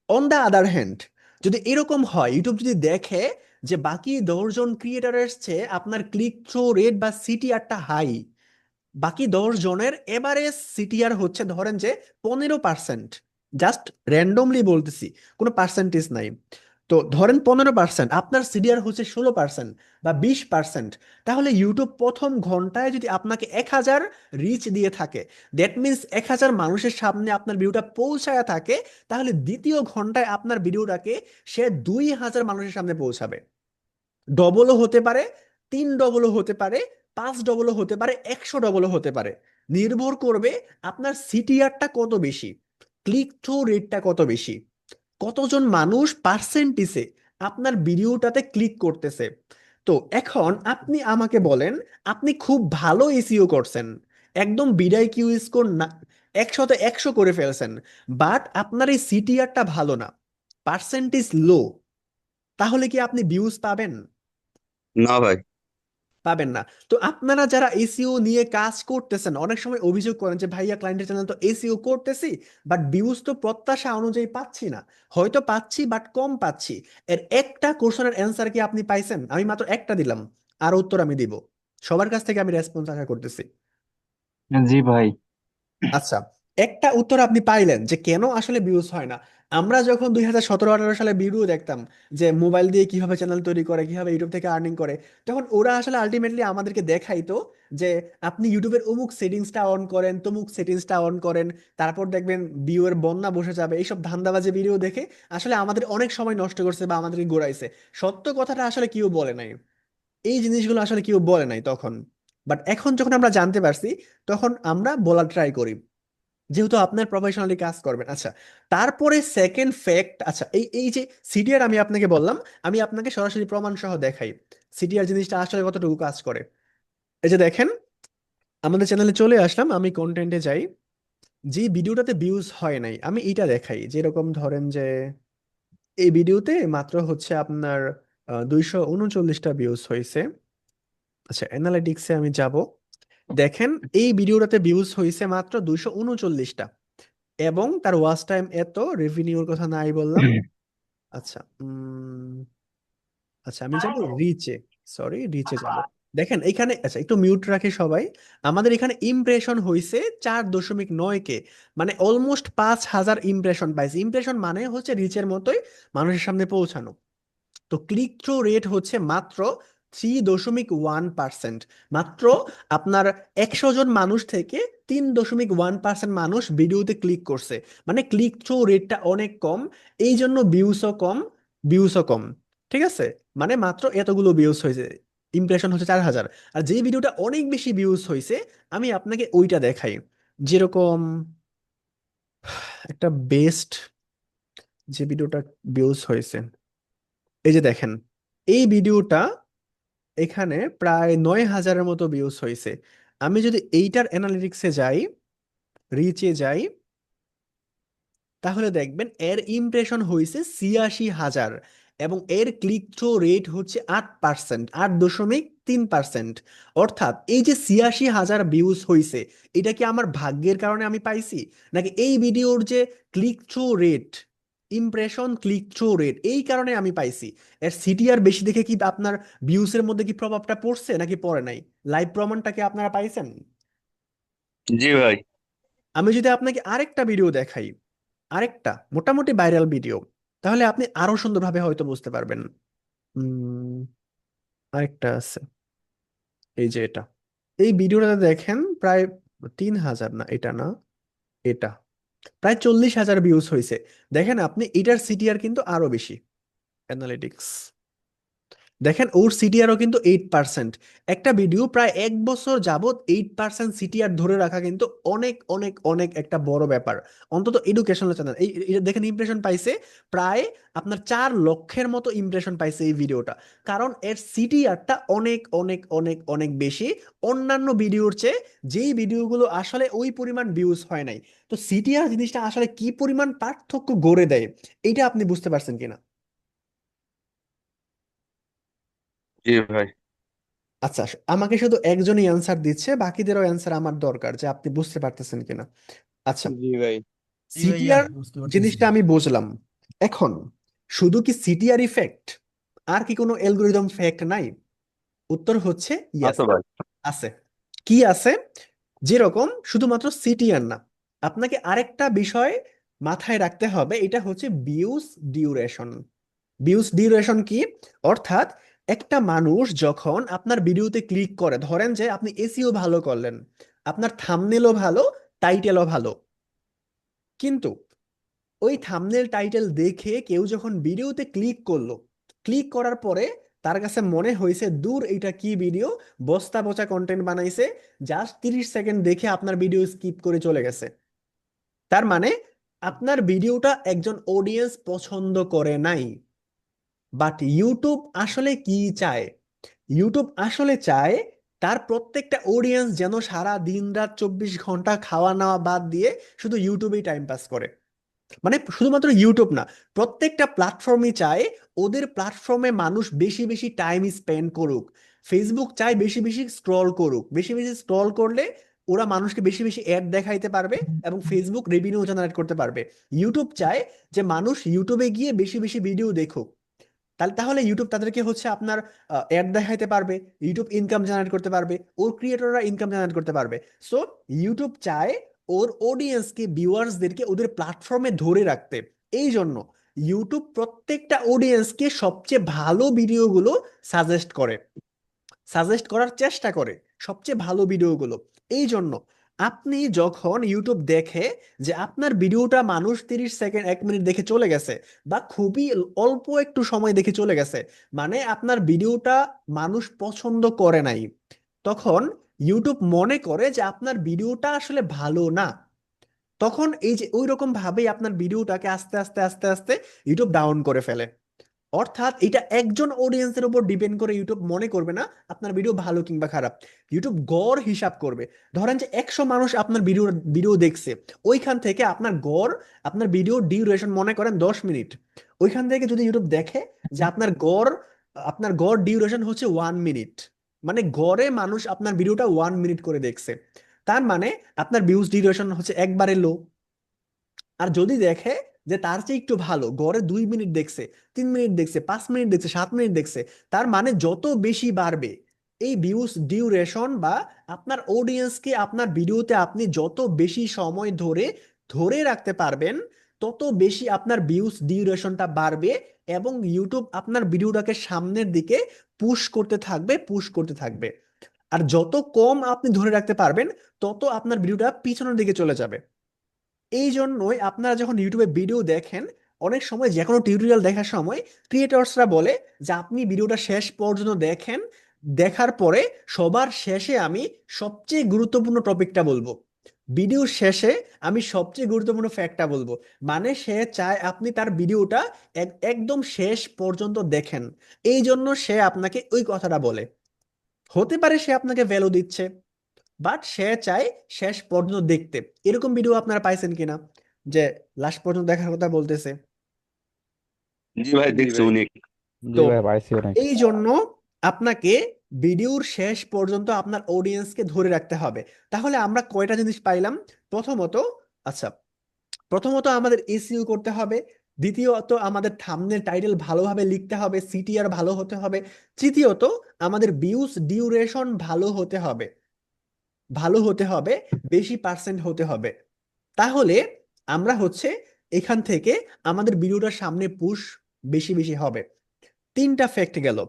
অন দ্য আদার হ্যান্ড, যদি এরকম হয়, ইউটিউব যদি দেখে যে বাকি 10 জন ক্রিয়েটারের চেয়ে আপনার ক্লিক থ্রু রেট বা সিটিআরটা হাই, বাকি 10 জনের এভারেজ সিটিআর হচ্ছে ধরেন যে 15%, জাস্ট র্যান্ডমলি বলতেছি, কোনো পার্সেন্টেজ নাই, তো ধরেন 15%, আপনার সিডিআর হচ্ছে 16% বা 20%, তাহলে ইউটিউব প্রথম ঘন্টায় যদি আপনাকে 1,000 রিচ দিয়ে থাকে, দ্যাট মিনস 1,000 মানুষের সামনে আপনার ভিডিওটা পৌঁছায় থাকে, তাহলে দ্বিতীয় ঘন্টায় আপনার ভিডিওটাকে সে 2,000 মানুষের সামনে পৌঁছাবে। ডবলও হতে পারে, 3 ডবলও হতে পারে, 5 ডবলও হতে পারে, 100 ডবলও হতে পারে। নির্ভর করবে আপনার সিটিআরটা কত বেশি, ক্লিক থ্রু রেটটা কত বেশি, কতজন মানুষ পার্সেন্টেজে আপনার ভিডিওটাতে ক্লিক করতেছে। তো এখন আপনি আমাকে বলেন, আপনি খুব ভালো এসইও করছেন, একদম বিডাই কিউ স্কোর না, 100তে 100 করে ফেলছেন, বাট আপনার এই সিটিআরটা ভালো না, পার্সেন্টেজ লো, তাহলে কি আপনি ভিউজ পাবেন? না ভাই। পাবেন না। তো আপনারা যারা এসইও নিয়ে কাজ করতেছেন, অনেক সময় অভিযোগ করেন যে ভাইয়া ক্লায়েন্টের চ্যানেল তো এসইও করতেছি, বাট ভিউজ তো প্রত্যাশা অনুযায়ী পাচ্ছি না, হয়তো পাচ্ছি বাট কম পাচ্ছি। এর একটা কোশ্চেনের অ্যান্সার কি আপনি পাইছেন? আমি মাত্র একটা দিলাম, আর উত্তর আমি দিব, সবার কাছ থেকে আমি রেসপন্স আশা করতেছি। জি ভাই। আচ্ছা, একটা উত্তর আপনি পাইলেন যে কেন আসলে ভিউজ হয় না। আমরা যখন 2017-18 সালে ভিডিও দেখতাম যে মোবাইল দিয়ে কিভাবে চ্যানেল তৈরি করে, কিভাবে ইউটিউব থেকে আর্নিং করে, তখন ওরা আসলে আলটিমেটলি আমাদেরকে দেখাইতো যে আপনি ইউটিউবের অমুক সেটিংসটা অন করেন, তমুক সেটিংসটা অন করেন, তারপর দেখবেন ভিউ এর বন্যা বসে যাবে। এইসব ধান্দাবাজি ভিডিও দেখে আসলে আমাদের অনেক সময় নষ্ট করছে বা আমাদেরকে ঘোরাইছে। সত্য কথাটা আসলে কেউ বলে নাই, এই জিনিসগুলো আসলে কেউ বলে নাই তখন। বাট এখন যখন আমরা জানতে পারছি, তখন আমরা বলার ট্রাই করি, যেহেতু আপনার প্রফেশনালি কাজ করবেন। আচ্ছা, তারপরে সেকেন্ড ফ্যাক্ট, আচ্ছা এই এই যে সিটিআর আমি আপনাকে বললাম, আমি আপনাকে সরাসরি প্রমাণ সহ দেখাই সিটিআর জিনিসটা আসলে কতটুকু কাজ করে। এই যে দেখেন, আমাদের চ্যানেলে চলে আসলাম, আমি কন্টেন্টে যাই, যে ভিডিওটাতে ভিউজ হয় নাই আমি এটা দেখাই। যেরকম ধরেন যে এই ভিডিওতে মাত্র হচ্ছে আপনার 239টা ভিউজ হয়েছে। আচ্ছা, অ্যানালিটিক্সে আমি যাব, দেখেন এই ভিডিওটাতে ভিউজ হয়েছে মাত্র 239টা, এবং তার ওয়াচ টাইম এত, রেভিনিউর কথা নাই বললাম। আচ্ছা আচ্ছা, আমি যাব রিচে, সরি রিচে যাব। দেখেন এখানে, আচ্ছা একটু মিউট রাখি সবাই, আমাদের এখানে ইমপ্রেশন হয়েছে 4.9K, মানে অলমোস্ট 5,000 ইমপ্রেশন পাইছে। ইমপ্রেশন মানে হচ্ছে রিচের মতোই মানুষের সামনে পৌঁছানো। তো ক্লিক থ্রু রেট হচ্ছে মাত্র 3.1%। মাত্র আপনার 100 জন মানুষ থেকে 3.1% মানুষ ভিডিওতে ক্লিক করছে, মানে ক্লিক থ্রু রেটটা অনেক কম। এই জন্য ভিউসও কম, ভিউসও কম। ঠিক আছে, মানে মাত্র এতগুলো ভিউস হয়েছে, ইমপ্রেশন হচ্ছে 4,000। আর যে ভিডিওটা অনেক বেশি ভিউস হয়েছে আমি আপনাকে ওইটা দেখাই। যেরকম একটা বেস্ট যে ভিডিওটা ভিউস হয়েছে, এই যে দেখেন এই ভিডিওটা, এখানে প্রায় 9,000-এর মতো ভিউজ হয়েছে। আমি যদি এইটার অ্যানালিটিক্সে যাই, রিচে যাই, তাহলে দেখবেন এর ইমপ্রেশন হয়েছে 86,000, এবং এর ক্লিক থ্রু রেট হচ্ছে 8%, 8.3%। অর্থাৎ এই যে 86,000 ভিউজ হয়েছে, এটা কি আমার ভাগ্যের কারণে আমি পাইছি, নাকি এই ভিডিওর যে click through rate, impression click through rate, এই কারণে আমি পাইছি? এর সিটিআর বেশি দেখে কি আপনার ভিউসের মধ্যে কি প্রভাবটা পড়ছে নাকি পড়ে নাই? লাইভ প্রমাণটা কি আপনারা পাইছেন? জি ভাই। আমি যদি আপনাকে আরেকটা ভিডিও দেখাই, আরেকটা মোটামুটি ভাইরাল ভিডিও, তাহলে আপনি আরো সুন্দরভাবে হয়তো বুঝতে পারবেন। উম আরেকটা আছে, এই যে এটা, এই ভিডিওটাতে দেখেন প্রায় 3,000, না এটা না, এটা প্রায় 40,000 ভিউজ হয়েছে। দেখেন আপনি, এটার সিটিআর কিন্তু আরো বেশি। অ্যানালিটিক্স দেখেন, ওর সিটিআরও কিন্তু 8%। একটা ভিডিও প্রায় 1 বছর যাবত 8% সিটিআর ধরে রাখা কিন্তু অনেক অনেক অনেক একটা বড় ব্যাপার, অন্তত এডুকেশনাল চ্যানেল। এই দেখেন ইমপ্রেশন পাইছে প্রায় আপনার 4 লক্ষের মতো ইমপ্রেশন পাইছে এই ভিডিওটা, কারণ এর সিটিআরটা অনেক অনেক অনেক অনেক বেশি অন্যান্য ভিডিওর চেয়ে, যেই ভিডিওগুলো আসলে ওই পরিমাণ ভিউজ হয় নাই। তো সিটিআর জিনিসটা আসলে কি পরিমাণ পার্থক্য গড়ে দেয়, এটা আপনি বুঝতে পারছেন কিনা? জি ভাই। আচ্ছা, আমাকে শুধু একজনই অ্যান্সার দিচ্ছে, বাকিদেরও অ্যান্সার আমার দরকার, যে আপনি বুঝতে পারতেছেন কিনা। আচ্ছা, জি ভাই। জি ভাইয়া সিটিআর বুঝতে পারতেছি। জিনিসটা আমি বুঝলাম। এখন শুধু কি সিটিআর ইফেক্ট, আর কি কোনো অ্যালগোরিদম ফ্যাক্ট নাই? উত্তর হচ্ছে ইয়েস, আচ্ছা ভাই। আছে। কি আছে? যেরকম শুধুমাত্র সিটিআর না, আপনাকে আরেকটা বিষয় মাথায় রাখতে হবে, এটা হচ্ছে ভিউজ ডিউরেশন। ভিউজ ডিউরেশন কি? অর্থাৎ একটা মানুষ যখন আপনার ভিডিওতে ক্লিক করে, ধরেন যে আপনি এসইও ভালো করলেন, আপনার থাম্বনেলও ভালো, টাইটেলও ভালো, কিন্তু ওই থাম্বনেল টাইটেল দেখে কেউ যখন ভিডিওতে ক্লিক করলো, ক্লিক করার পরে তার কাছে মনে হয়েছে দূর এটা কি ভিডিও, বস্তা পচা কন্টেন্ট বানাইছে, জাস্ট 30 সেকেন্ড দেখে আপনার ভিডিও স্কিপ করে চলে গেছে। তার মানে আপনার ভিডিওটা একজন অডিয়েন্স পছন্দ করে নাই। বাট ইউটিউব আসলে কি চায়? ইউটিউব আসলে চায় তার প্রত্যেকটা অডিয়েন্স যেন সারা দিন রাত 24 ঘন্টা খাওয়া নাওয়া বাদ দিয়ে শুধু ইউটিউবেই টাইম পাস করে। মানে শুধুমাত্র ইউটিউব না, প্রত্যেকটা প্ল্যাটফর্মই চায় ওদের প্ল্যাটফর্মে মানুষ বেশি বেশি টাইম স্পেন্ড করুক। ফেসবুক চায় বেশি বেশি স্ক্রল করুক, বেশি বেশি স্ক্রল করলে ওরা মানুষকে বেশি বেশি অ্যাড দেখাইতে পারবে এবং ফেসবুক রেভিনিউ জেনারেট করতে পারবে। ইউটিউব চায় যে মানুষ ইউটিউবে গিয়ে বেশি বেশি ভিডিও দেখুক, তাহলে তাহলে ইউটিউব তাদেরকে হচ্ছে আপনার অ্যাড দেখাইতে পারবে, ইউটিউব ইনকাম জেনারেট করতে পারবে, ওর ক্রিয়েটররা ইনকাম জেনারেট করতে পারবে। সো ইউটিউব চায় ওর অডিয়েন্সকে, ভিউয়ার্সদেরকে ওদের প্ল্যাটফর্মে ধরে রাখতে। এই জন্য ইউটিউব প্রত্যেকটা অডিয়েন্সকে সবচেয়ে ভালো ভিডিওগুলো সাজেস্ট করার চেষ্টা করে, সবচেয়ে ভালো ভিডিওগুলো। এই জন্য আপনি যখন ইউটিউব দেখে যে আপনার ভিডিওটা মানুষ 30 সেকেন্ড 1 মিনিট দেখে চলে গেছে, বা খুবই অল্প একটু সময় দেখে চলে গেছে, মানে আপনার ভিডিওটা মানুষ পছন্দ করে নাই, তখন ইউটিউব মনে করে যে আপনার ভিডিওটা আসলে ভালো না। তখন এই যে ওই রকম ভাবেই আপনার ভিডিওটাকে আস্তে আস্তে আস্তে আস্তে ইউটিউব ডাউন করে ফেলে। অর্থাৎ এটা একজন অডিয়েন্সের উপর ডিপেন্ড করে ইউটিউব মনে করবে না আপনার ভিডিও ভালো কিংবা খারাপ। ইউটিউব গড় হিসাব করবে। ধরেন যে 100 মানুষ আপনার ভিডিও ভিডিও দেখছে, ওইখান থেকে আপনার গড়, আপনার ভিডিও ডিউরেশন মনে করেন 10 মিনিট, ওইখান থেকে যদি ইউটিউব দেখে যে আপনার গড় ডিউরেশন হচ্ছে 1 মিনিট, মানে গড়ে মানুষ আপনার ভিডিওটা 1 মিনিট করে দেখছে, তার মানে আপনার ভিউজ ডিউরেশন হচ্ছে একবারে লো। আর যদি দেখে যে তার চেয়ে একটু ভালো, গড়ে 2 মিনিট দেখছে, 3 মিনিট দেখছে, 5 মিনিট দেখছে, 7 মিনিট দেখছে, তার মানে যত বেশি বাড়বে এই ভিউজ ডিউরেশন, বা আপনার অডিয়েন্সকে আপনার ভিডিওতে আপনি যত বেশি সময় ধরে ধরে রাখতে পারবেন, তত বেশি আপনার ভিউজ ডিউরেশনটা বাড়বে, এবং ইউটিউব আপনার ভিডিওটাকে সামনের দিকে পুশ করতে থাকবে। আর যত কম আপনি ধরে রাখতে পারবেন, তত আপনার ভিডিওটা পিছনের দিকে চলে যাবে। এই জন্যই আপনারা যখন ইউটিউবে ভিডিও দেখেন, অনেক সময় যে কোনো টিউটোরিয়াল দেখার সময় ক্রিয়েটরসরা বলে যে আপনি ভিডিওটা শেষ পর্যন্ত দেখেন, দেখার পরে সবার শেষে আমি সবচেয়ে গুরুত্বপূর্ণ টপিকটা বলবো, ভিডিওর শেষে আমি সবচেয়ে গুরুত্বপূর্ণ ফ্যাক্টটা বলবো। মানে সে চায় আপনি তার ভিডিওটা একদম শেষ পর্যন্ত দেখেন। এই জন্য সে আপনাকে ওই কথাটা বলে। হতে পারে সে আপনাকে ভ্যালু দিচ্ছে, বাট সে চায় শেষ পর্যন্ত দেখতে। এরকম ভিডিও আপনারা পাইছেন কিনা যে লাস্ট পর্যন্ত দেখার কথা বলতেছে? জি ভাই, দেখছি অনেক। জি তো ভাই, পাইছি অনেক। এই জন্য আপনাকে ভিডিওর শেষ পর্যন্ত আপনার অডিয়েন্সকে ধরে রাখতে হবে। তাহলে আমরা কয়টা জিনিস পাইলাম? প্রথমত, আচ্ছা, প্রথমত আমাদের এসইও করতে হবে। দ্বিতীয়ত আমাদের থাম্বনেল টাইটেল ভালোভাবে লিখতে হবে, সিটিআর ভালো হতে হবে। তৃতীয়ত আমাদের ভিউজ ডিউরেশন ভালো হতে হবে, বেশি পার্সেন্ট হতে হবে। তাহলে আমরা হচ্ছে এখান থেকে আমাদের ভিডিওটার সামনে পুশ বেশি বেশি হবে। 3টা ফ্যাক্ট গেল।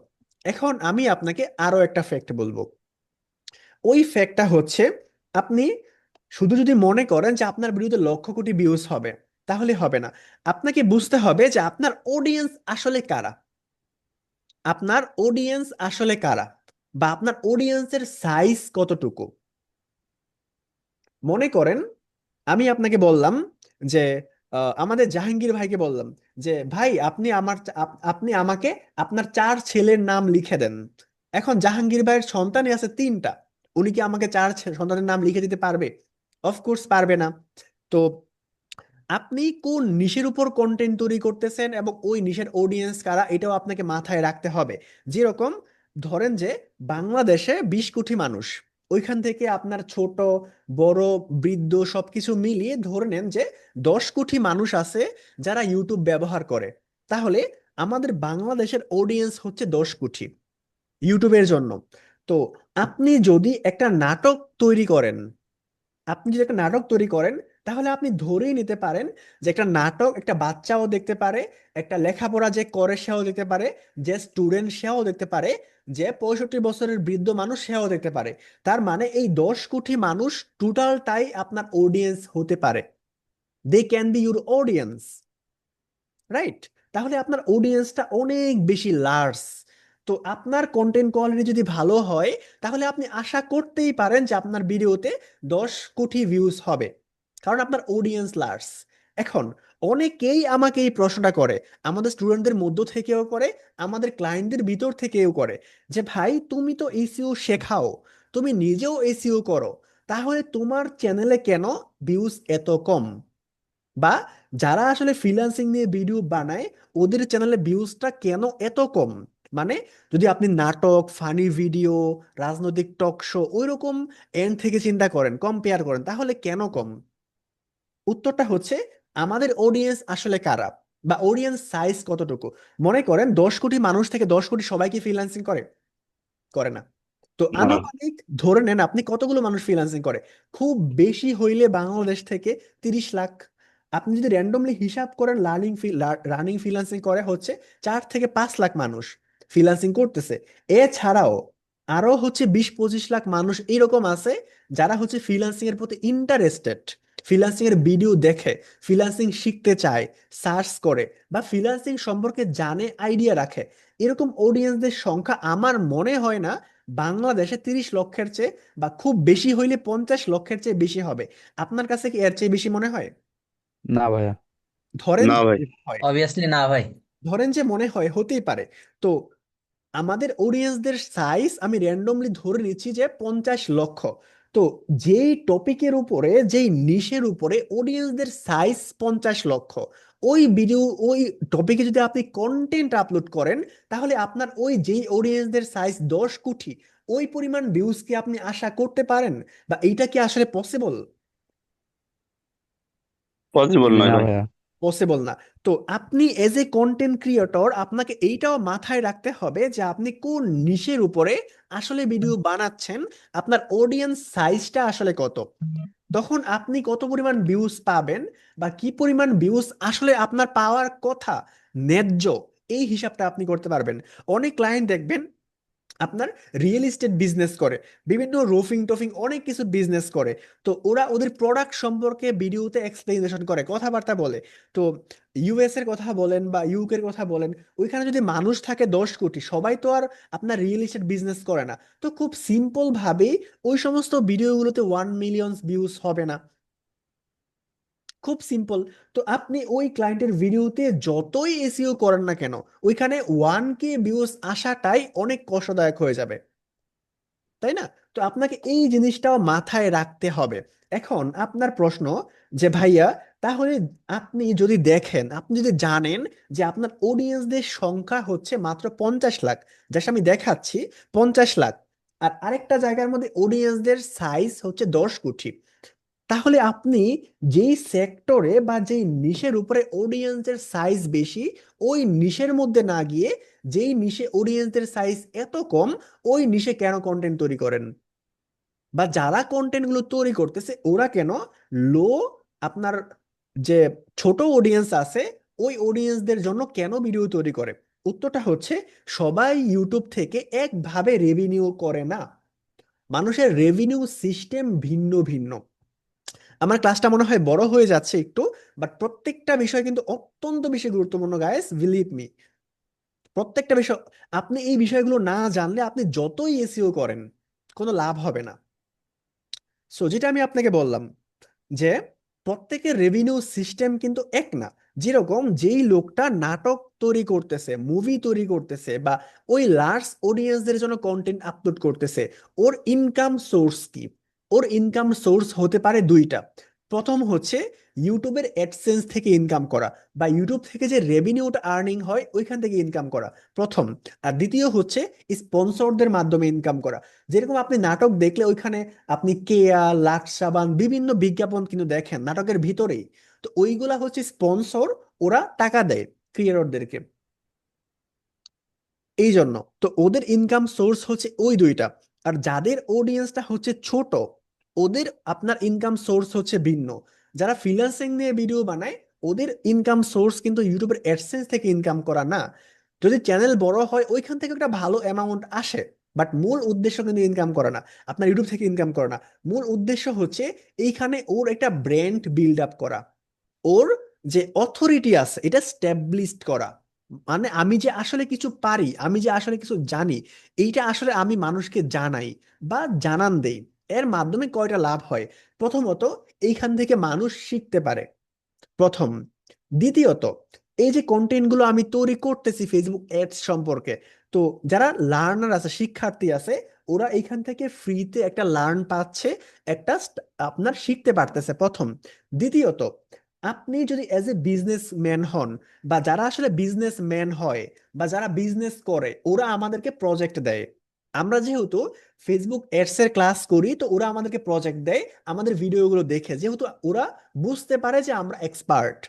এখন আমি আপনাকে আরো একটা ফ্যাক্ট বলবো। ওই ফ্যাক্টটা হচ্ছে, আপনি শুধু যদি মনে করেন যে আপনার ভিডিওতে লক্ষ কোটি ভিউজ হবে, তাহলে হবে না। আপনাকে বুঝতে হবে যে আপনার অডিয়েন্স আসলে কারা, আপনার অডিয়েন্স আসলে কারা, বা আপনার অডিয়েন্সের সাইজ কতটুকু। মনে করেন আমি আপনাকে বললাম যে আমাদের জাহাঙ্গীর ভাইকে বললাম যে ভাই আপনি আমাকে আপনার 4 ছেলের নাম লিখে দেন। এখন জাহাঙ্গীর ভাইয়ের সন্তানই আছে 3টা, উনি কি আমাকে 4 সন্তানের নাম লিখে দিতে পারবে? অফকোর্স পারবে না। তো আপনি কোন নিশের উপর কন্টেন্ট তৈরি করতেছেন এবং ওই নিশের অডিয়েন্স কারা, এটাও আপনাকে মাথায় রাখতে হবে। যেরকম ধরেন যে বাংলাদেশে 20 কোটি মানুষ, ওইখান থেকে আপনার ছোট বড় বৃদ্ধ সবকিছু মিলিয়ে ধরে নেন যে 10 কোটি মানুষ আছে যারা ইউটিউব ব্যবহার করে। তাহলে আমাদের বাংলাদেশের অডিয়েন্স হচ্ছে 10 কোটি ইউটিউবের জন্য। তো আপনি যদি একটা নাটক তৈরি করেন, তাহলে আপনি ধরেই নিতে পারেন যে একটা নাটক একটা বাচ্চাও দেখতে পারে, একটা লেখাপড়া যে করে সেও দেখতে পারে, যে স্টুডেন্ট সেও দেখতে পারে, যে 65 বছরের বৃদ্ধ মানুষ সেও দেখতে পারে। তার মানে এই 10 কোটি মানুষ টোটালটাই আপনার অডিয়েন্স হতে পারে। They can be your audience, right? তাহলে আপনার অডিয়েন্সটা অনেক বেশি লার্জ। তো আপনার কন্টেন্ট কোয়ালিটি যদি ভালো হয়, তাহলে আপনি আশা করতেই পারেন যে আপনার ভিডিওতে 10 কোটি ভিউজ হবে, কারণ আপনার অডিয়েন্স লার্জ। এখন অনেকেই আমাকে এই প্রশ্নটা করে, আমাদের স্টুডেন্টদের মধ্য থেকেও করে, আমাদের ক্লায়েন্টদের ভিতর থেকেও করে, যে ভাই তুমি তো এসইও শেখাও, তুমি নিজেও এসইও করো, তাহলে তোমার চ্যানেলে কেন ভিউজ এত কম? বা যারা আসলে ফ্রিল্যান্সিং নিয়ে ভিডিও বানায়, ওদের চ্যানেলে ভিউজটা কেন এত কম? মানে যদি আপনি নাটক, ফানি ভিডিও, রাজনৈতিক টক শো ওইরকম এন্ড থেকে চিন্তা করেন, কম্পেয়ার করেন, তাহলে কেন কম? উত্তরটা হচ্ছে আমাদের অডিয়েন্স আসলে কারা, বা অডিয়েন্স সাইজ কতটুকু। মনে করেন 10 কোটি মানুষ থেকে 10 কোটি সবাই কি ফ্রিল্যান্সিং করে? করে না। তো হ্যাঁ আনুমানিক ধরে নেন আপনি কতগুলো মানুষ ফ্রিল্যান্সিং করে, খুব বেশি হইলে বাংলাদেশ থেকে 30 লাখ। আপনি যদি র্যান্ডমলি হিসাব করেন, রানিং ফ্রিল্যান্সিং করে হচ্ছে 4 থেকে 5 লাখ মানুষ ফ্রিল্যান্সিং করতেছে। এছাড়াও আরো হচ্ছে 20-25 লাখ মানুষ এরকম আছে যারা হচ্ছে ফ্রিল্যান্সিং এর প্রতি ইন্টারেস্টেড, ফ্রিল্যান্সিং এর ভিডিও দেখে, ফ্রিল্যান্সিং শিখতে চায়, সার্চ করে, বা ফ্রিল্যান্সিং সম্পর্কে জানে, আইডিয়া রাখে। এরকম অডিয়েন্সদের সংখ্যা আমার মনে হয় না বাংলাদেশে 30 লক্ষের চেয়ে, বা খুব বেশি হইলে 50 লক্ষের চেয়ে বেশি হবে। আপনার কাছে কি এর চেয়ে বেশি মনে হয়? না ভাইয়া। ধরেন না যে ভাই, হয়, অবভিয়াসলি না ভাই। ধরেন যে মনে হয়, হতেই পারে। তো আমাদের অডিয়েন্সদের সাইজ আমি র্যান্ডমলি ধরে নিচ্ছি যে 50 লক্ষ। তো যেই টপিকের উপরে, যেই নিশের উপরে অডিয়েন্সদের সাইজ 50 লক্ষ, ওই ভিডিও, ওই টপিকে যদি আপনি কন্টেন্ট আপলোড করেন, তাহলে আপনার ওই যেই অডিয়েন্সদের সাইজ 10 কোটি, ওই পরিমাণ ভিউজ কি আপনি আশা করতে পারেন? বা এইটা কি আসলে পসিবল? পসিবল নয় না ভাই। ভাইয়া। পসিবল না। তো আপনি এজ এ কন্টেন্ট ক্রিয়েটর আপনাকে এইটাও মাথায় রাখতে হবে যে আপনি কোন নিশের উপরে আসলে ভিডিও বানাচ্ছেন, আপনার অডিয়েন্স সাইজটা আসলে কত, তখন আপনি কত পরিমাণ ভিউজ পাবেন, বা কি পরিমাণ ভিউজ আসলে আপনার পাওয়ার কথা, ন্যায্য, এই হিসাবটা আপনি করতে পারবেন। অনেক ক্লায়েন্ট দেখবেন আপনার রিয়েল এস্টেট বিজনেস করে, বিভিন্ন রোফিং টোফিং অনেক কিছু বিজনেস করে। তো ওরা ওদের প্রোডাক্ট সম্পর্কে ভিডিওতে এক্সপ্লেনেশন করে, কথাবার্তা বলে। তো ইউএস এর কথা বলেন বা ইউকে এর কথা বলেন, ওইখানে যদি মানুষ থাকে 10 কোটি, সবাই তো আর আপনার রিয়েল এস্টেট বিজনেস করে না। তো খুব সিম্পল ভাবেই ওই সমস্ত ভিডিওগুলোতে 1 মিলিয়ন ভিউজ হবে না। খুব সিম্পল। তো আপনি ওই ক্লায়েন্টের ভিডিওতে যতই এসইও করেন না কেন, ওইখানে 1K ভিউজ আসাটাই অনেক কষ্টদায়ক হয়ে যাবে, তাই না? তো আপনাকে এই জিনিসটাও মাথায় রাখতে হবে। এখন আপনার প্রশ্ন যে ভাইয়া, তাহলে আপনি যদি দেখেন, আপনি যদি জানেন যে আপনার অডিয়েন্সদের সংখ্যা হচ্ছে মাত্র 50 লাখ, যা আমি দেখাচ্ছি 50 লাখ, আর আরেকটা জায়গার মধ্যে অডিয়েন্সদের সাইজ হচ্ছে 10 কোটি, তাহলে আপনি যেই সেক্টরে বা যেই নিশের উপরে অডিয়েন্সের সাইজ বেশি, ওই নিশের মধ্যে না গিয়ে যেই নিশে অডিয়েন্সের সাইজ এত কম, ওই নিশে কেন কন্টেন্ট তৈরি করেন? বা যারা কন্টেন্ট গুলো তৈরি করতেছে ওরা কেন লো, আপনার যে ছোট অডিয়েন্স আছে, ওই অডিয়েন্সদের জন্য কেন ভিডিও তৈরি করে? উত্তরটা হচ্ছে, সবাই ইউটিউব থেকে একভাবে রেভিনিউ করে না। মানুষের রেভিনিউ সিস্টেম ভিন্ন ভিন্ন। আমার ক্লাসটা মনে হয় বড় হয়ে যাচ্ছে একটু, বাট প্রত্যেকটা বিষয় কিন্তু অত্যন্ত বেশি গুরুত্বপূর্ণ, গাইস, বিলিভ মি। প্রত্যেকটা বিষয়, আপনি এই বিষয়গুলো না জানলে আপনি যতই এসইও করেন, কোনো লাভ হবে না। সো যেটা আমি আপনাকে বললাম যে প্রত্যেকের রেভিনিউ সিস্টেম কিন্তু এক না। যেরকম যেই লোকটা নাটক তৈরি করতেছে, মুভি তৈরি করতেছে, বা ওই লার্জ অডিয়েন্সদের জন্য কন্টেন্ট আপলোড করতেছে, ওর ইনকাম সোর্স কি? ওর ইনকাম সোর্স হতে পারে দুইটা। প্রথম হচ্ছে ইউটিউবের অ্যাডসেন্স থেকে ইনকাম করা, বা ইউটিউব থেকে যে রেভিনিউটা আর্নিং হয় ওইখান থেকে ইনকাম করা, প্রথম। আর দ্বিতীয় হচ্ছে স্পন্সরদের মাধ্যমে ইনকাম করা। যেরকম আপনি নাটক দেখলে ওইখানে আপনি কেয়া, লাক্স সাবান, বিভিন্ন বিজ্ঞাপন কিন্তু দেখেন নাটকের ভিতরেই। তো ওইগুলা হচ্ছে স্পন্সর, ওরা টাকা দেয় ক্রিয়েটরদেরকে। এই জন্য তো ওদের ইনকাম সোর্স হচ্ছে ওই দুইটা। আর যাদের অডিয়েন্সটা হচ্ছে ছোট, ওদের আপনার ইনকাম সোর্স হচ্ছে ভিন্ন। যারা ফ্রিল্যান্সিং নিয়ে ভিডিও বানায়, ওদের ইনকাম সোর্স কিন্তু ইউটিউবের অ্যাডসেন্স থেকে ইনকাম করা না। যদি চ্যানেল বড় হয় ওইখান থেকে একটা ভালো অ্যামাউন্ট আসে, বাট মূল উদ্দেশ্য কিন্তু ইনকাম করে না, আপনার ইউটিউব থেকে ইনকাম করে না। মূল উদ্দেশ্য হচ্ছে এইখানে ওর একটা ব্র্যান্ড বিল্ড আপ করা, ওর যে অথরিটি আছে এটা স্ট্যাবলিশড করা। মানে আমি যে আসলে কিছু পারি, আমি যে আসলে কিছু জানি, এইটা আসলে আমি মানুষকে জানাই বা জানান দেই। এর মাধ্যমে কয়টা লাভ হয়? প্রথমত, এইখান থেকে মানুষ শিখতে পারে, প্রথম। দ্বিতীয়ত, এই যে কন্টেন্ট গুলো আমি তৈরি করতেছি ফেসবুক অ্যাডস সম্পর্কে, তো যারা লার্নার আছে, শিক্ষার্থী আছে, ওরা এইখান থেকে ফ্রিতে একটা লার্ন পাচ্ছে, একটা আপনার শিখতে পারতেছে, প্রথম। দ্বিতীয়ত, আপনি যদি এজ এ বিজনেসম্যান হন, বা যারা আসলে বিজনেসম্যান হয়, বা যারা বিজনেস করে, ওরা আমাদেরকে প্রজেক্ট দেয়। আমরা যেহেতু ফেসবুক অ্যাডস এর ক্লাস করি, তো ওরা আমাদেরকে প্রজেক্ট দেয় আমাদের ভিডিওগুলো দেখে, যেহেতু ওরা বুঝতে পারে যে আমরা এক্সপার্ট।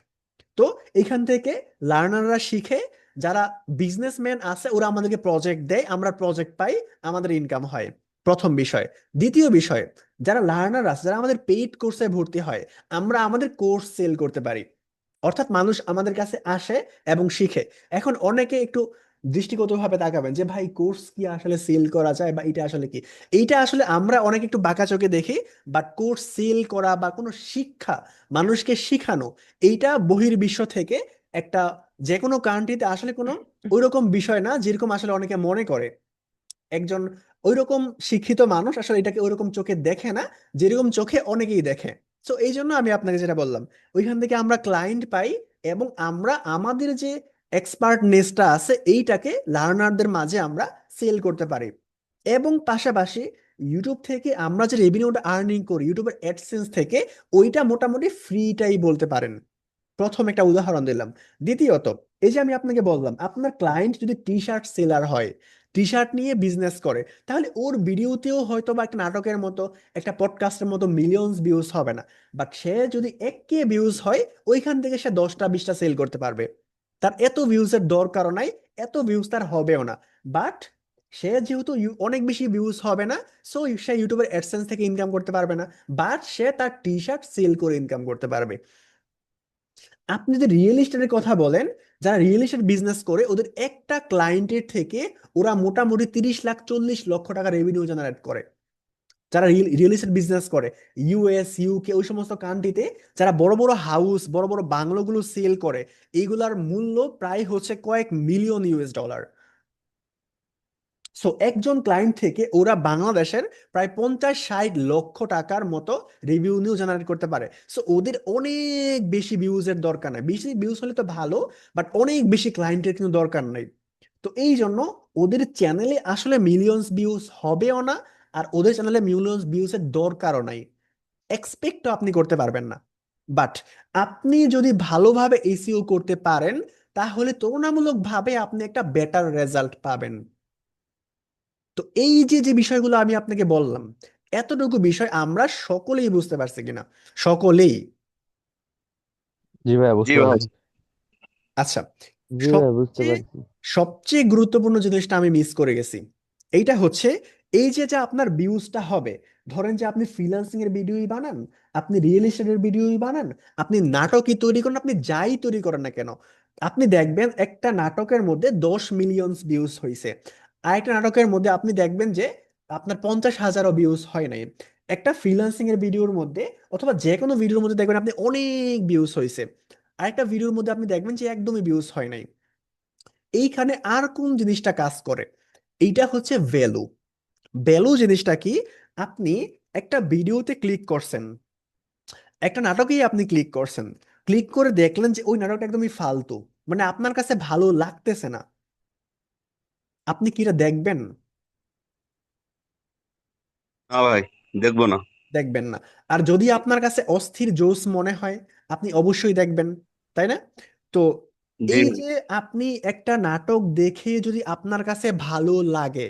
তো এখান থেকে লার্নাররা শিখে, যারা বিজনেসম্যান আছে ওরা আমাদেরকে প্রজেক্ট দেয়, আমরা প্রজেক্ট পাই, আমাদের ইনকাম হয়। প্রথম বিষয়। দ্বিতীয় বিষয়, যারা লার্নার আছে, যারা আমাদের পেইড কোর্সে ভর্তি হয়, আমরা আমাদের কোর্স সেল করতে পারি। অর্থাৎ মানুষ আমাদের কাছে আসে এবং শিখে। এখন অনেকে একটু দৃষ্টিগতভাবে তাকাবেন যে ভাই কোর্স কি আসলে সেল করা যায়, বা এটা আসলে কি। এইটা আসলে আমরা অনেক একটু বাঁকা চোখে দেখি, বাট কোর্স সেল করা বা কোনো শিক্ষা, মানুষকে শিখানো, এইটা বহির্বিশ্ব থেকে একটা, যে কোনো কান্ট্রিতে আসলে কোনো ওইরকম বিষয় না যেরকম আসলে অনেকে মনে করে। একজন ওইরকম শিক্ষিত মানুষ আসলে এটাকে ওইরকম চোখে দেখে না, যেরকম চোখে অনেকেই দেখে। তো এই জন্য আমি আপনাকে যেটা বললাম, ওইখান থেকে আমরা ক্লায়েন্ট পাই, এবং আমরা আমাদের যে এক্সপার্টনেসটা আছে এইটাকে লার্নারদের মাঝে আমরা সেল করতে পারি। এবং পাশাপাশি ইউটিউব থেকে আমরা যে রেভিনিউটা আর্নিং করি ইউটিউবের অ্যাডসেন্স থেকে, ওইটা মোটামুটি ফ্রিটাই বলতে পারেন। প্রথম একটা উদাহরণ দিলাম। দ্বিতীয়ত, এই যে আমি আপনাকে বললাম, আপনার ক্লায়েন্ট যদি টি শার্ট সেলার হয়, টি শার্ট নিয়ে বিজনেস করে, তাহলে ওর ভিডিওতেও হয়তো বা একটা নাটকের মতো, একটা পডকাস্টের মতো মিলিয়নস ভিউজ হবে না। বাট সে যদি 1K ভিউজ হয়, ওইখান থেকে সে 10টা 20টা সেল করতে পারবে। তার এত ভিউজের দরকারও নাই, এত ভিউজ তার হবেও না। বাট সে যেহেতু অনেক বেশি ভিউজ হবে না, সো সে ইউটিউবের অ্যাডসেন্স থেকে ইনকাম করতে পারবে না, বাট সে তার টি শার্ট সেল করে ইনকাম করতে পারবে। আপনি যদি রিয়েল এস্টেটের কথা বলেন, যারা রিয়েল এস্টেট বিজনেস করে, ওদের একটা ক্লায়েন্টের থেকে ওরা মোটামুটি 30 লাখ 40 লক্ষ টাকা রেভিনিউ জেনারেট করে। যারা রিয়েল এস্টেট বিজনেস করে ইউএস ইউকে ওই সমস্ত কান্ট্রিতে, যারা বড় বড় হাউস বড় বড় বাংলোগুলো সেল করে, এইগুলার মূল্য প্রায় হচ্ছে কয়েক মিলিয়ন US ডলার। সো একজন ক্লায়েন্ট থেকে ওরা বাংলাদেশের প্রায় 50-60 লক্ষ টাকার মতো রেভিনিউ জেনারেট করতে পারে। সো ওদের অনেক বেশি ভিউজের দরকার নাই, বেশি ভিউজ হলে তো ভালো, বাট অনেক বেশি ক্লায়েন্টের কিন্তু দরকার নাই। তো এই জন্য ওদের চ্যানেলে আসলে মিলিয়নস ভিউজ হবেও না, আর ওদের চ্যানেলে মিলিয়নস ভিউজের দরকারও নাই, এক্সপেক্টও আপনি করতে পারবেন না। বাট আপনি যদি ভালোভাবে এসইও করতে পারেন, তাহলে তুলনামূলকভাবে আপনি একটা বেটার রেজাল্ট পাবেন। তো এই যে যে বিষয়গুলো আমি আপনাকে বললাম, এতটুকু বিষয় আমরা সকলেই বুঝতে পারছি কিনা? সকলেই। জি ভাইয়া জি বুঝতে ভাই। পারছি। আচ্ছা, জি ভাইয়া বুঝতে সবচেয়ে পারছি। সবচেয়ে গুরুত্বপূর্ণ জিনিসটা আমি মিস করে গেছি। এইটা হচ্ছে, এই যে যে আপনার ভিউজটা হবে, ধরেন যে আপনি ফ্রিল্যান্সিং এর ভিডিওই বানান, আপনি রিয়েল এস্টেটের ভিডিওই বানান, আপনি নাটকই তৈরি করেন, আপনি যাই তৈরি করেন না কেন, আপনি দেখবেন একটা নাটকের মধ্যে 10 মিলিয়ন ভিউজ হয়েছে, আর একটা নাটকের মধ্যে আপনি দেখবেন যে আপনার 50,000ও ভিউজ হয় নাই। একটা ফ্রিল্যান্সিং এর ভিডিওর মধ্যে, অথবা যে কোনো ভিডিওর মধ্যে দেখবেন আপনি অনেক ভিউজ হয়েছে, আরেকটা ভিডিওর মধ্যে আপনি দেখবেন যে একদমই ভিউজ হয় নাই। এইখানে আর কোন জিনিসটা কাজ করে? এইটা হচ্ছে ভ্যালু। ভ্যালু জিনিসটা কি? আপনি একটা ভিডিওতে ক্লিক করছেন, একটা নাটকেই আপনি ক্লিক করছেন, ক্লিক করে দেখলেন যে ওই নাটকটা একদমই ফালতু, মানে আপনার কাছে ভালো লাগতেছে না, আপনি কি এটা দেখবেন? না ভাই, দেখবো না। দেখবেন না। আর যদি আপনার কাছে অস্থির জোস মনে হয়, আপনি অবশ্যই দেখবেন, তাই না? তো জি এই ভাই। যে আপনি একটা নাটক দেখে যদি আপনার কাছে ভালো লাগে,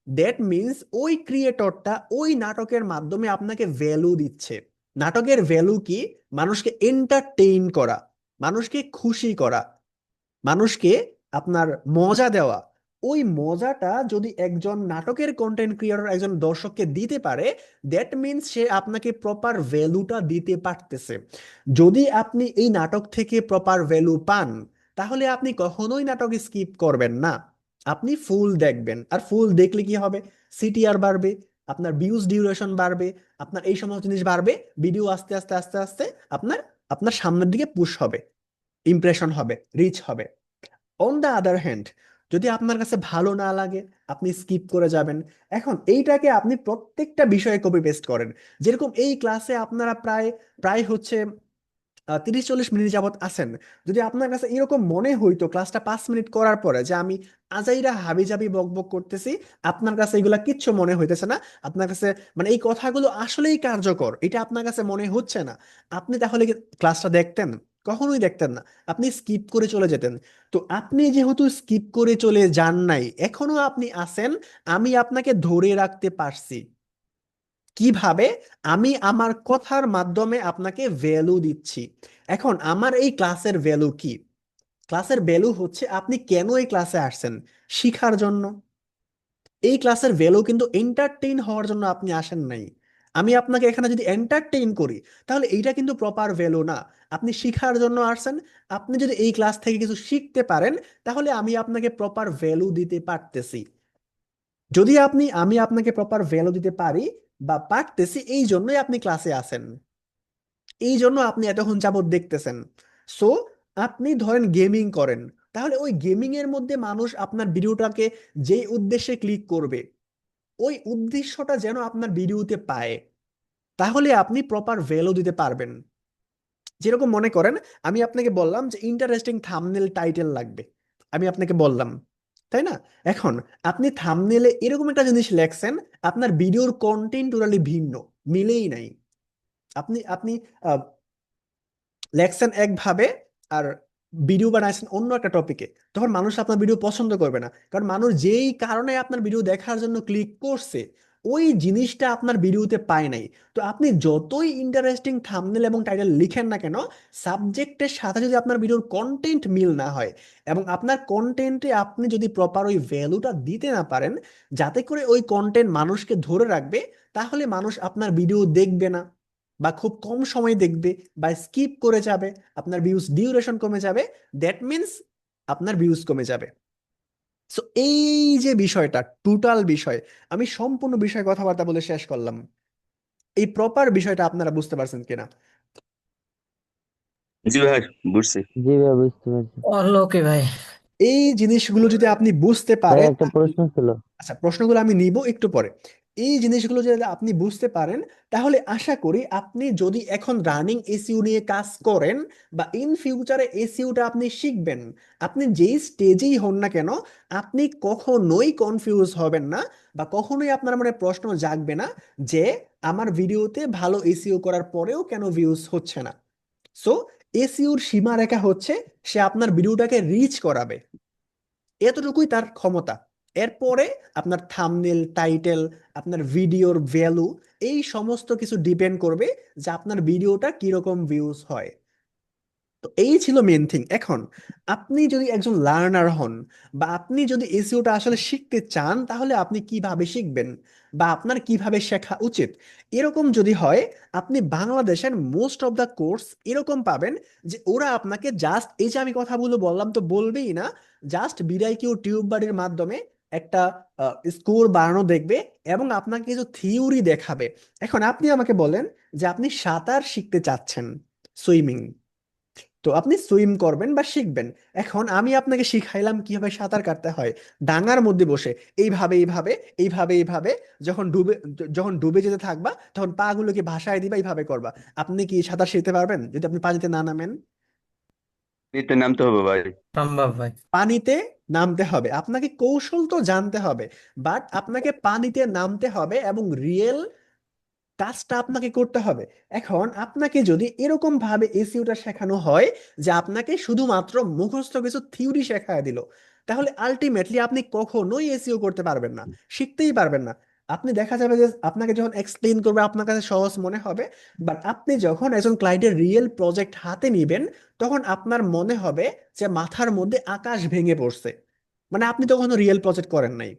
দ্যাট মিন্স ওই ক্রিয়েটরটা ওই নাটকের মাধ্যমে আপনাকে ভ্যালু দিচ্ছে। নাটকের ভ্যালু কি? মানুষকে এন্টারটেইন করা, মানুষকে খুশি করা, মানুষকে আপনার মজা দেওয়া। ওই মজাটা যদি একজন নাটকের কন্টেন্ট ক্রিয়েটর একজন দর্শককে দিতে পারে, দ্যাট মিন্স সে আপনাকে প্রপার ভ্যালুটা দিতে পারতেছে। যদি আপনি এই নাটক থেকে প্রপার ভ্যালু পান, তাহলে আপনি কখনোই নাটক স্কিপ করবেন না, আপনি ফুল দেখবেন। আর ফুল দেখলে কি হবে? সিটিআর বাড়বে, আপনার ভিউজ ডিউরেশন বাড়বে, আপনার এই সমস্ত জিনিস বাড়বে, ভিডিও আস্তে আস্তে আস্তে আস্তে আপনার আপনার সামনের দিকে পুশ হবে, ইমপ্রেশন হবে, রিচ হবে। অন দ্য আদার হ্যান্ড, যদি আপনার কাছে ভালো না লাগে, আপনি স্কিপ করে যাবেন। এখন এইটাকে আপনি প্রত্যেকটা বিষয়ে কপি পেস্ট করেন। যেরকম এই ক্লাসে আপনারা প্রায় প্রায় হচ্ছে 30-40 মিনিট যাবত আছেন। যদি আপনার কাছে এরকম মনে হইতো ক্লাসটা 5 মিনিট করার পরে যে আমি আজাইরা হাবিজাবি বকবক করতেছি, আপনার কাছে এগুলা কিচ্ছু মনে হইতেছে না, আপনার কাছে মানে এই কথাগুলো আসলেই কার্যকর, এটা আপনার কাছে মনে হচ্ছে না, আপনি তাহলে কি ক্লাসটা দেখতেন? কখনোই দেখতেন না, আপনি স্কিপ করে চলে যেতেন। তো আপনি যেহেতু স্কিপ করে চলে যান নাই, এখনো আপনি আছেন, আমি আপনাকে ধরে রাখতে পারছি। কিভাবে? আমি আমার কথার মাধ্যমে আপনাকে ভ্যালু দিচ্ছি। এখন আমার এই ক্লাসের ভ্যালু কি? ক্লাসের ভ্যালু হচ্ছে আপনি কেন এই ক্লাসে আসছেন? শিখার জন্য। এই ক্লাসের ভ্যালু কিন্তু এন্টারটেইন হওয়ার জন্য আপনি আসেন নাই। আমি আপনাকে এখানে যদি এন্টারটেইন করি তাহলে এইটা কিন্তু প্রপার ভ্যালু না। আপনি শিখার জন্য আসছেন। আপনি যদি এই ক্লাস থেকে কিছু শিখতে পারেন তাহলে আমি আপনাকে প্রপার ভ্যালু দিতে পারতেছি। যদি আমি আপনাকে প্রপার ভ্যালু দিতে পারি বা পারতেছি, এই জন্যই আপনি ক্লাসে আসেন, এই জন্য আপনি এতক্ষণ যাবত দেখতেছেন। সো আপনি ধরেন গেমিং করেন, তাহলে ওই গেমিং এর মধ্যে মানুষ আপনার ভিডিওটাকে যেই উদ্দেশ্যে ক্লিক করবে ওই উদ্দেশ্যটা যেন আপনার ভিডিওতে পায়, তাহলে আপনি প্রপার ভ্যালু দিতে পারবেন। যেরকম মনে করেন আমি আপনাকে বললাম যে ইন্টারেস্টিং থাম্বনেল টাইটেল লাগবে, আমি আপনাকে বললাম, তাই না? এখন আপনি থাম্বনেলে এরকম একটা জিনিস লেখছেন, আপনার ভিডিওর কন্টেন্ট টোটালি ভিন্ন, মিলেই নাই। আপনি আপনি আহ, লেখছেন একভাবে আর ভিডিও বানাইছেন অন্য একটা টপিকে, তখন মানুষ আপনার ভিডিও পছন্দ করবে না, কারণ মানুষ যেই কারণে আপনার ভিডিও দেখার জন্য ক্লিক করছে ওই জিনিসটা আপনার ভিডিওতে পায় নাই। তো আপনি যতই ইন্টারেস্টিং থাম্বনেল এবং টাইটেল লিখেন না কেন, সাবজেক্টের সাথে যদি আপনার ভিডিওর কন্টেন্ট মিল না হয় এবং আপনার কন্টেন্টে আপনি যদি প্রপার ওই ভ্যালুটা দিতে না পারেন যাতে করে ওই কন্টেন্ট মানুষকে ধরে রাখবে, তাহলে মানুষ আপনার ভিডিও দেখবে না বা খুব কম সময় দেখবে বা স্কিপ করে যাবে, আপনার ভিউজ ডিউরেশন কমে যাবে। দ্যাট মিন্স আপনার ভিউজ কমে যাবে। সো এই যে বিষয়টা, টোটাল বিষয়, আমি সম্পূর্ণ বিষয় কথাবার্তা বলে শেষ করলাম। এই প্রপার বিষয়টা আপনারা বুঝতে পারছেন কিনা? জি ভাই, বুঝছি। জি ভাই, বুঝতে পারছি। ওকে ভাই। এই জিনিসগুলো যদি আপনি বুঝতে ভাই পারেন, একটা প্রশ্ন ছিল। আচ্ছা প্রশ্নগুলো আমি নিব একটু পরে। এই জিনিসগুলো যদি আপনি বুঝতে পারেন তাহলে আশা করি আপনি যদি এখন রানিং এসইও নিয়ে কাজ করেন বা ইন ফিউচারে এসইওটা আপনি শিখবেন, আপনি যেই স্টেজেই হন না কেন আপনি কখনোই কনফিউজ হবেন না বা কখনোই আপনার মনে প্রশ্ন জাগবে না যে আমার ভিডিওতে ভালো এসইও করার পরেও কেন ভিউজ হচ্ছে না। সো এসইওর সীমারেখা হচ্ছে সে আপনার ভিডিওটাকে রিচ করাবে, এতটুকুই তার ক্ষমতা। এরপরে আপনার থাম্বনেল টাইটেল, আপনার ভিডিওর ভ্যালু, এই সমস্ত কিছু ডিপেন্ড করবে যে আপনার ভিডিওটা কিরকম ভিউজ হয়। তো এই ছিল মেন থিং। এখন আপনি যদি একজন লার্নার হন বা আপনি যদি এসইওটা আসলে শিখতে চান তাহলে আপনি কিভাবে শিখবেন বা আপনার কিভাবে শেখা উচিত, এরকম যদি হয় আপনি বাংলাদেশের মোস্ট অফ দ্য কোর্স এরকম পাবেন যে ওরা আপনাকে জাস্ট এই যে আমি কথাগুলো বললাম তো বলবেই না, জাস্ট বিডাইকিউ টিউব বাড়ির মাধ্যমে একটা স্কোর বাড়ানো দেখবে এবং আপনাকে কিছু থিওরি দেখাবে। এখন আপনি আমাকে বলেন যে আপনি সাঁতার শিখতে চাচ্ছেন, সুইমিং, তো আপনি সুইম করবেন বা শিখবেন। এখন আমি আপনাকে শিখাইলাম কিভাবে সাঁতার কাটতে হয় ডাঙার মধ্যে বসে, এইভাবে এইভাবে এইভাবে এইভাবে, যখন ডুবে যেতে থাকবা তখন পা গুলোকে ভাসায় দিবা, এইভাবে করবা। আপনি কি সাঁতার শিখতে পারবেন যদি আপনি পানিতে না নামেন? নিতে নামতে হবে ভাই। সম্ভব ভাই। পানিতে নামতে হবে, আপনাকে কৌশল তো জানতে হবে, বাট আপনাকে পানিতে নামতে হবে এবং রিয়েল কাজটা আপনাকে করতে হবে। এখন আপনাকে যদি এরকম ভাবে এসইওটা শেখানো হয় যে আপনাকে শুধুমাত্র মুখস্থ কিছু থিওরি শেখায় দিল, তাহলে আলটিমেটলি আপনি কখনোই এসইও করতে পারবেন না, শিখতেই পারবেন না। আপনি দেখা যাবে যে আপনাকে যখন এক্সপ্লেইন করবে আপনার কাছে সহজ মনে হবে, বাট আপনি যখন একজন ক্লায়েন্টের রিয়েল প্রজেক্ট হাতে নিবেন তখন আপনার মনে হবে যে মাথার মধ্যে আকাশ ভেঙে পড়ছে, মানে আপনি তো কখনো রিয়েল প্রজেক্ট করেন নাই।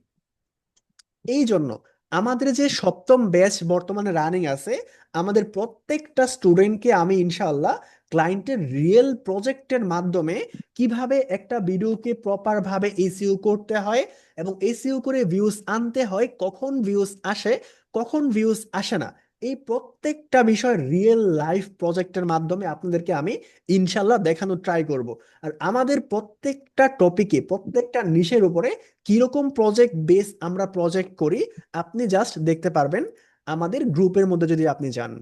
এই জন্য আমাদের যে সপ্তম ব্যাচ বর্তমানে রানিং আছে, আমাদের প্রত্যেকটা স্টুডেন্টকে আমি ইনশাআল্লাহ ক্লায়েন্টের রিয়েল প্রজেক্টের মাধ্যমে কিভাবে একটা ভিডিওকে প্রপার ভাবে এসইও করতে হয় এবং এসইও করে ভিউজ আনতে হয়, কখন ভিউজ আসে কখন ভিউজ আসে না, এই প্রত্যেকটা বিষয় রিয়েল লাইফ প্রজেক্টের মাধ্যমে আপনাদেরকে আমি ইনশাআল্লাহ দেখানোর ট্রাই করব। আর আমাদের প্রত্যেকটা টপিকে প্রত্যেকটা নিশের উপরে কিরকম প্রজেক্ট বেস আমরা প্রজেক্ট করি আপনি জাস্ট দেখতে পারবেন আমাদের গ্রুপের মধ্যে যদি আপনি যান।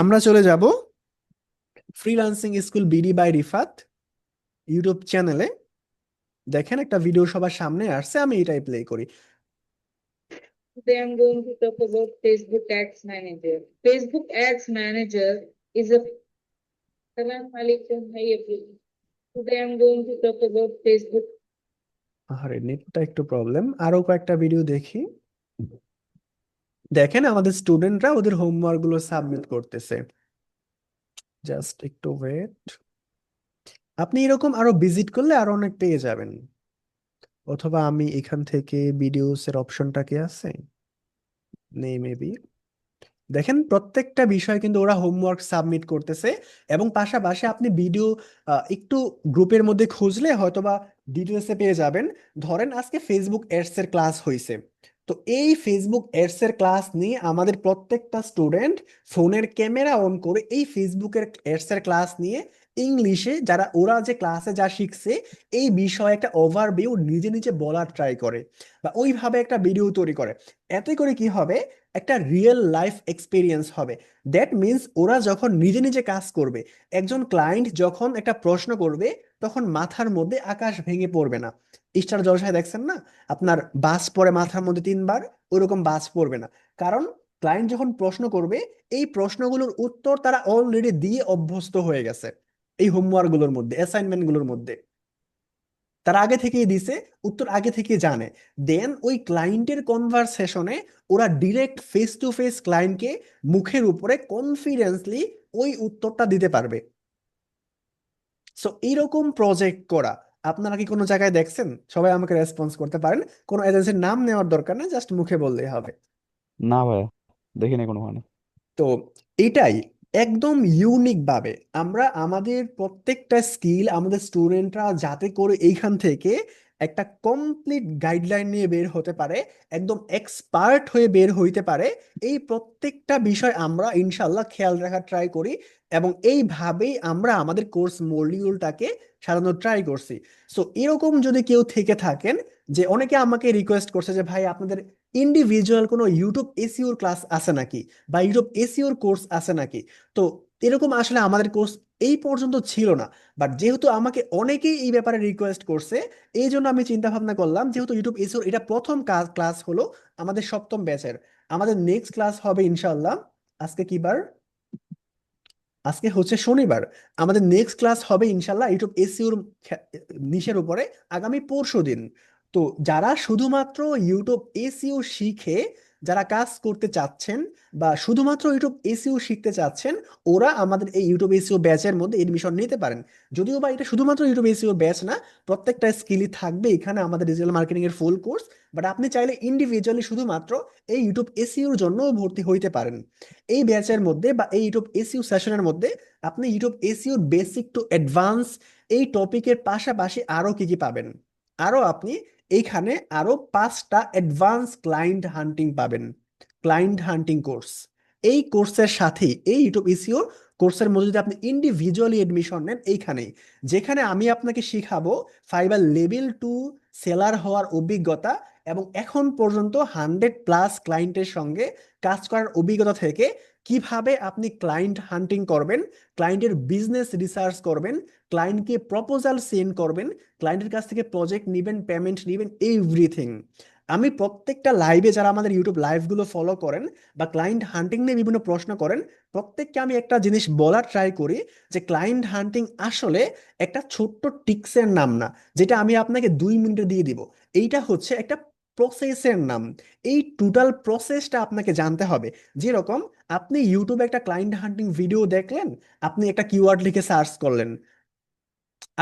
আমরা চলে যাব freelancing school BD by Rifat YouTube চ্যানেলে। দেখেন একটা ভিডিও সবার সামনে আসছে, আমি এটাই প্লে করি। Today I'm going to talk about Facebook Ads Manager. Facebook Ads Manager is a Salam Alaikum. Hi everyone. Today I'm going to talk about Facebook. আরে নেটটা একটু প্রবলেম, আরো কয়েকটা ভিডিও দেখি। দেখেন আমাদের স্টুডেন্টরা ওদের হোমওয়ার্ক গুলো সাবমিট করতেছে, জাস্ট একটু ওয়েট। আপনি এরকম আরো ভিজিট করলে আরো অনেক পেয়ে যাবেন। অথবা আমি এখান থেকে ভিডিওস এর অপশনটা কি আছে, নেই মেবি। দেখেন প্রত্যেকটা বিষয় কিন্তু ওরা হোমওয়ার্ক সাবমিট করতেছে, এবং পাশাপাশি আপনি ভিডিও একটু গ্রুপের মধ্যে খুঁজলে হয়তোবা ডিটেলসে পেয়ে যাবেন। ধরেন আজকে ফেসবুক এডস এর ক্লাস হয়েছে, তো এই ফেসবুক এডস এর ক্লাস নিয়ে আমাদের প্রত্যেকটা স্টুডেন্ট ফোনের ক্যামেরা অন করে এই ফেসবুকের এডস এর ক্লাস নিয়ে ইংলিশে যারা ওরা যে ক্লাসে যা শিখছে এই বিষয়ে একটা ওভারভিউ নিজে নিজে বলার ট্রাই করে, বা ওইভাবে একটা ভিডিও তৈরি করে। এতে করে কি হবে, একটা রিয়েল লাইফ এক্সপিরিয়েন্স হবে। দ্যাট মিন্স ওরা যখন নিজে নিজে কাজ করবে, একজন ক্লায়েন্ট যখন একটা প্রশ্ন করবে, তখন মাথার মধ্যে আকাশ ভেঙে পড়বে না। স্টার জলসায় দেখছেন না, আপনার বাজ পড়ে মাথার মধ্যে 3 বার, ওইরকম বাজ পড়বে না। কারণ ক্লায়েন্ট যখন প্রশ্ন করবে, এই প্রশ্নগুলোর উত্তর তারা অলরেডি দিয়ে অভ্যস্ত হয়ে গেছে এই হোমওয়ার্কগুলোর মধ্যে, অ্যাসাইনমেন্টগুলোর মধ্যে। তারা আগে থেকেই দিছে, উত্তর আগে থেকে জানে। দেন ওই ক্লায়েন্টের কনভারসেশনে ওরা ডিরেক্ট ফেস টু ফেস ক্লায়েন্টকে মুখের উপরে কনফিডেন্সলি ওই উত্তরটা দিতে পারবে। সো এইরকম প্রজেক্ট করা আপনারা কি কোনো জায়গায় দেখছেন? সবাই আমাকে রেসপন্স করতে পারেন, কোনো এজেন্সির নাম নেওয়ার দরকার নেই, জাস্ট মুখে বললেই হবে। না ভাইয়া, দেখিনি কোনোখানে। তো এটাই একদম ইউনিক ভাবে আমরা আমাদের প্রত্যেকটা স্কিল আমাদের স্টুডেন্টরা যাতে করে এইখান থেকে একটা কমপ্লিট গাইডলাইন নিয়ে বের হতে পারে, একদম এক্সপার্ট হয়ে বের হইতে পারে, এই প্রত্যেকটা বিষয় আমরা ইনশাল্লাহ খেয়াল রাখার ট্রাই করি। এবং এইভাবেই আমরা আমাদের কোর্স মডিউলটাকে সাজানোর ট্রাই করছি। সো এরকম যদি কেউ থেকে থাকেন, যে অনেকে আমাকে রিকোয়েস্ট করছে যে ভাই আপনাদের ইন্ডিভিজুয়াল কোনো ইউটিউব এসইওর ক্লাস আছে নাকি, বা ইউটিউব এসইওর কোর্স আছে নাকি, তো এরকম আসলে আমাদের কোর্স এই পর্যন্ত ছিল না। বাট যেহেতু আমাকে অনেকেই এই ব্যাপারে রিকোয়েস্ট করছে, এই জন্য আমি চিন্তা ভাবনা করলাম যেহেতু ইউটিউব এসইওর এটা প্রথম ক্লাস হলো আমাদের 7ম ব্যাচের, আমাদের নেক্সট ক্লাস হবে ইনশাল্লাহ, আজকে কি বার, আজকে হচ্ছে শনিবার, আমাদের নেক্সট ক্লাস হবে ইনশাল্লাহ ইউটিউব এসইওর নিশের উপরে আগামী পরশুদিন। তো যারা শুধুমাত্র ইউটিউব এসইও শিখে যারা কাজ করতে চাচ্ছেন, বা শুধুমাত্র ইউটিউব এসইও শিখতে চাচ্ছেন, ওরা আমাদের এই ইউটিউব এসইও ব্যাচের মধ্যে এডমিশন নিতে পারেন। যদিও বা এটা শুধুমাত্র ইউটিউব এসইও ব্যাচ না, প্রত্যেকটা স্কিলই থাকবে এখানে আমাদের ডিজিটাল মার্কেটিং এর ফুল কোর্স। বাট আপনি চাইলে ইন্ডিভিজুয়ালি শুধুমাত্র এই ইউটিউব এসইওর জন্য ভর্তি হইতে পারেন। এই ব্যাচের মধ্যে বা এই ইউটিউব এসইও সেশনের মধ্যে আপনি ইউটিউব এসইওর বেসিক টু অ্যাডভান্স এই টপিকের পাশাপাশি আরো কি কি পাবেন, আরো আপনি এইখানে আরো 5টা অ্যাডভান্স ক্লায়েন্ট হান্টিং পাবেন, ক্লায়েন্ট হান্টিং কোর্স। এই কোর্সের সাথে এই ইউটিউব এসইও কোর্সের মধ্যে যদি আপনি ইন্ডিভিজুয়ালি এডমিশন নেন, এইখানেই যেখানে আমি আপনাকে শিখাবো ফাইবার লেভেল 2 সেলার হওয়ার অভিজ্ঞতা, এবং এখন পর্যন্ত 100+ ক্লায়েন্টের সঙ্গে কাজ করার অভিজ্ঞতা থেকে কিভাবে আপনি ক্লায়েন্ট হান্টিং করবেন, ক্লায়েন্টের বিজনেস রিসার্চ করবেন, ক্লায়েন্টকে প্রপোজাল সেন্ড করবেন, ক্লায়েন্টের কাছ থেকে প্রজেক্ট নেবেন, পেমেন্ট নেবেন, এভরিথিং। আমি প্রত্যেকটা লাইভে যারা আমাদের ইউটিউব লাইভগুলো ফলো করেন বা ক্লায়েন্ট হান্টিং নিয়ে বিভিন্ন প্রশ্ন করেন, প্রত্যেককে আমি একটা জিনিস বলার ট্রাই করি যে ক্লায়েন্ট হান্টিং আসলে একটা ছোট্ট টিক্সের নাম না, যেটা আমি আপনাকে 2 মিনিটে দিয়ে দিব। এইটা হচ্ছে একটা প্রসেসের নাম। এই টোটাল প্রসেসটা আপনাকে জানতে হবে। যেরকম আপনি ইউটিউবে একটা ক্লায়েন্ট হান্টিং ভিডিও দেখলেন, আপনি একটা কিওয়ার্ড লিখে সার্চ করলেন,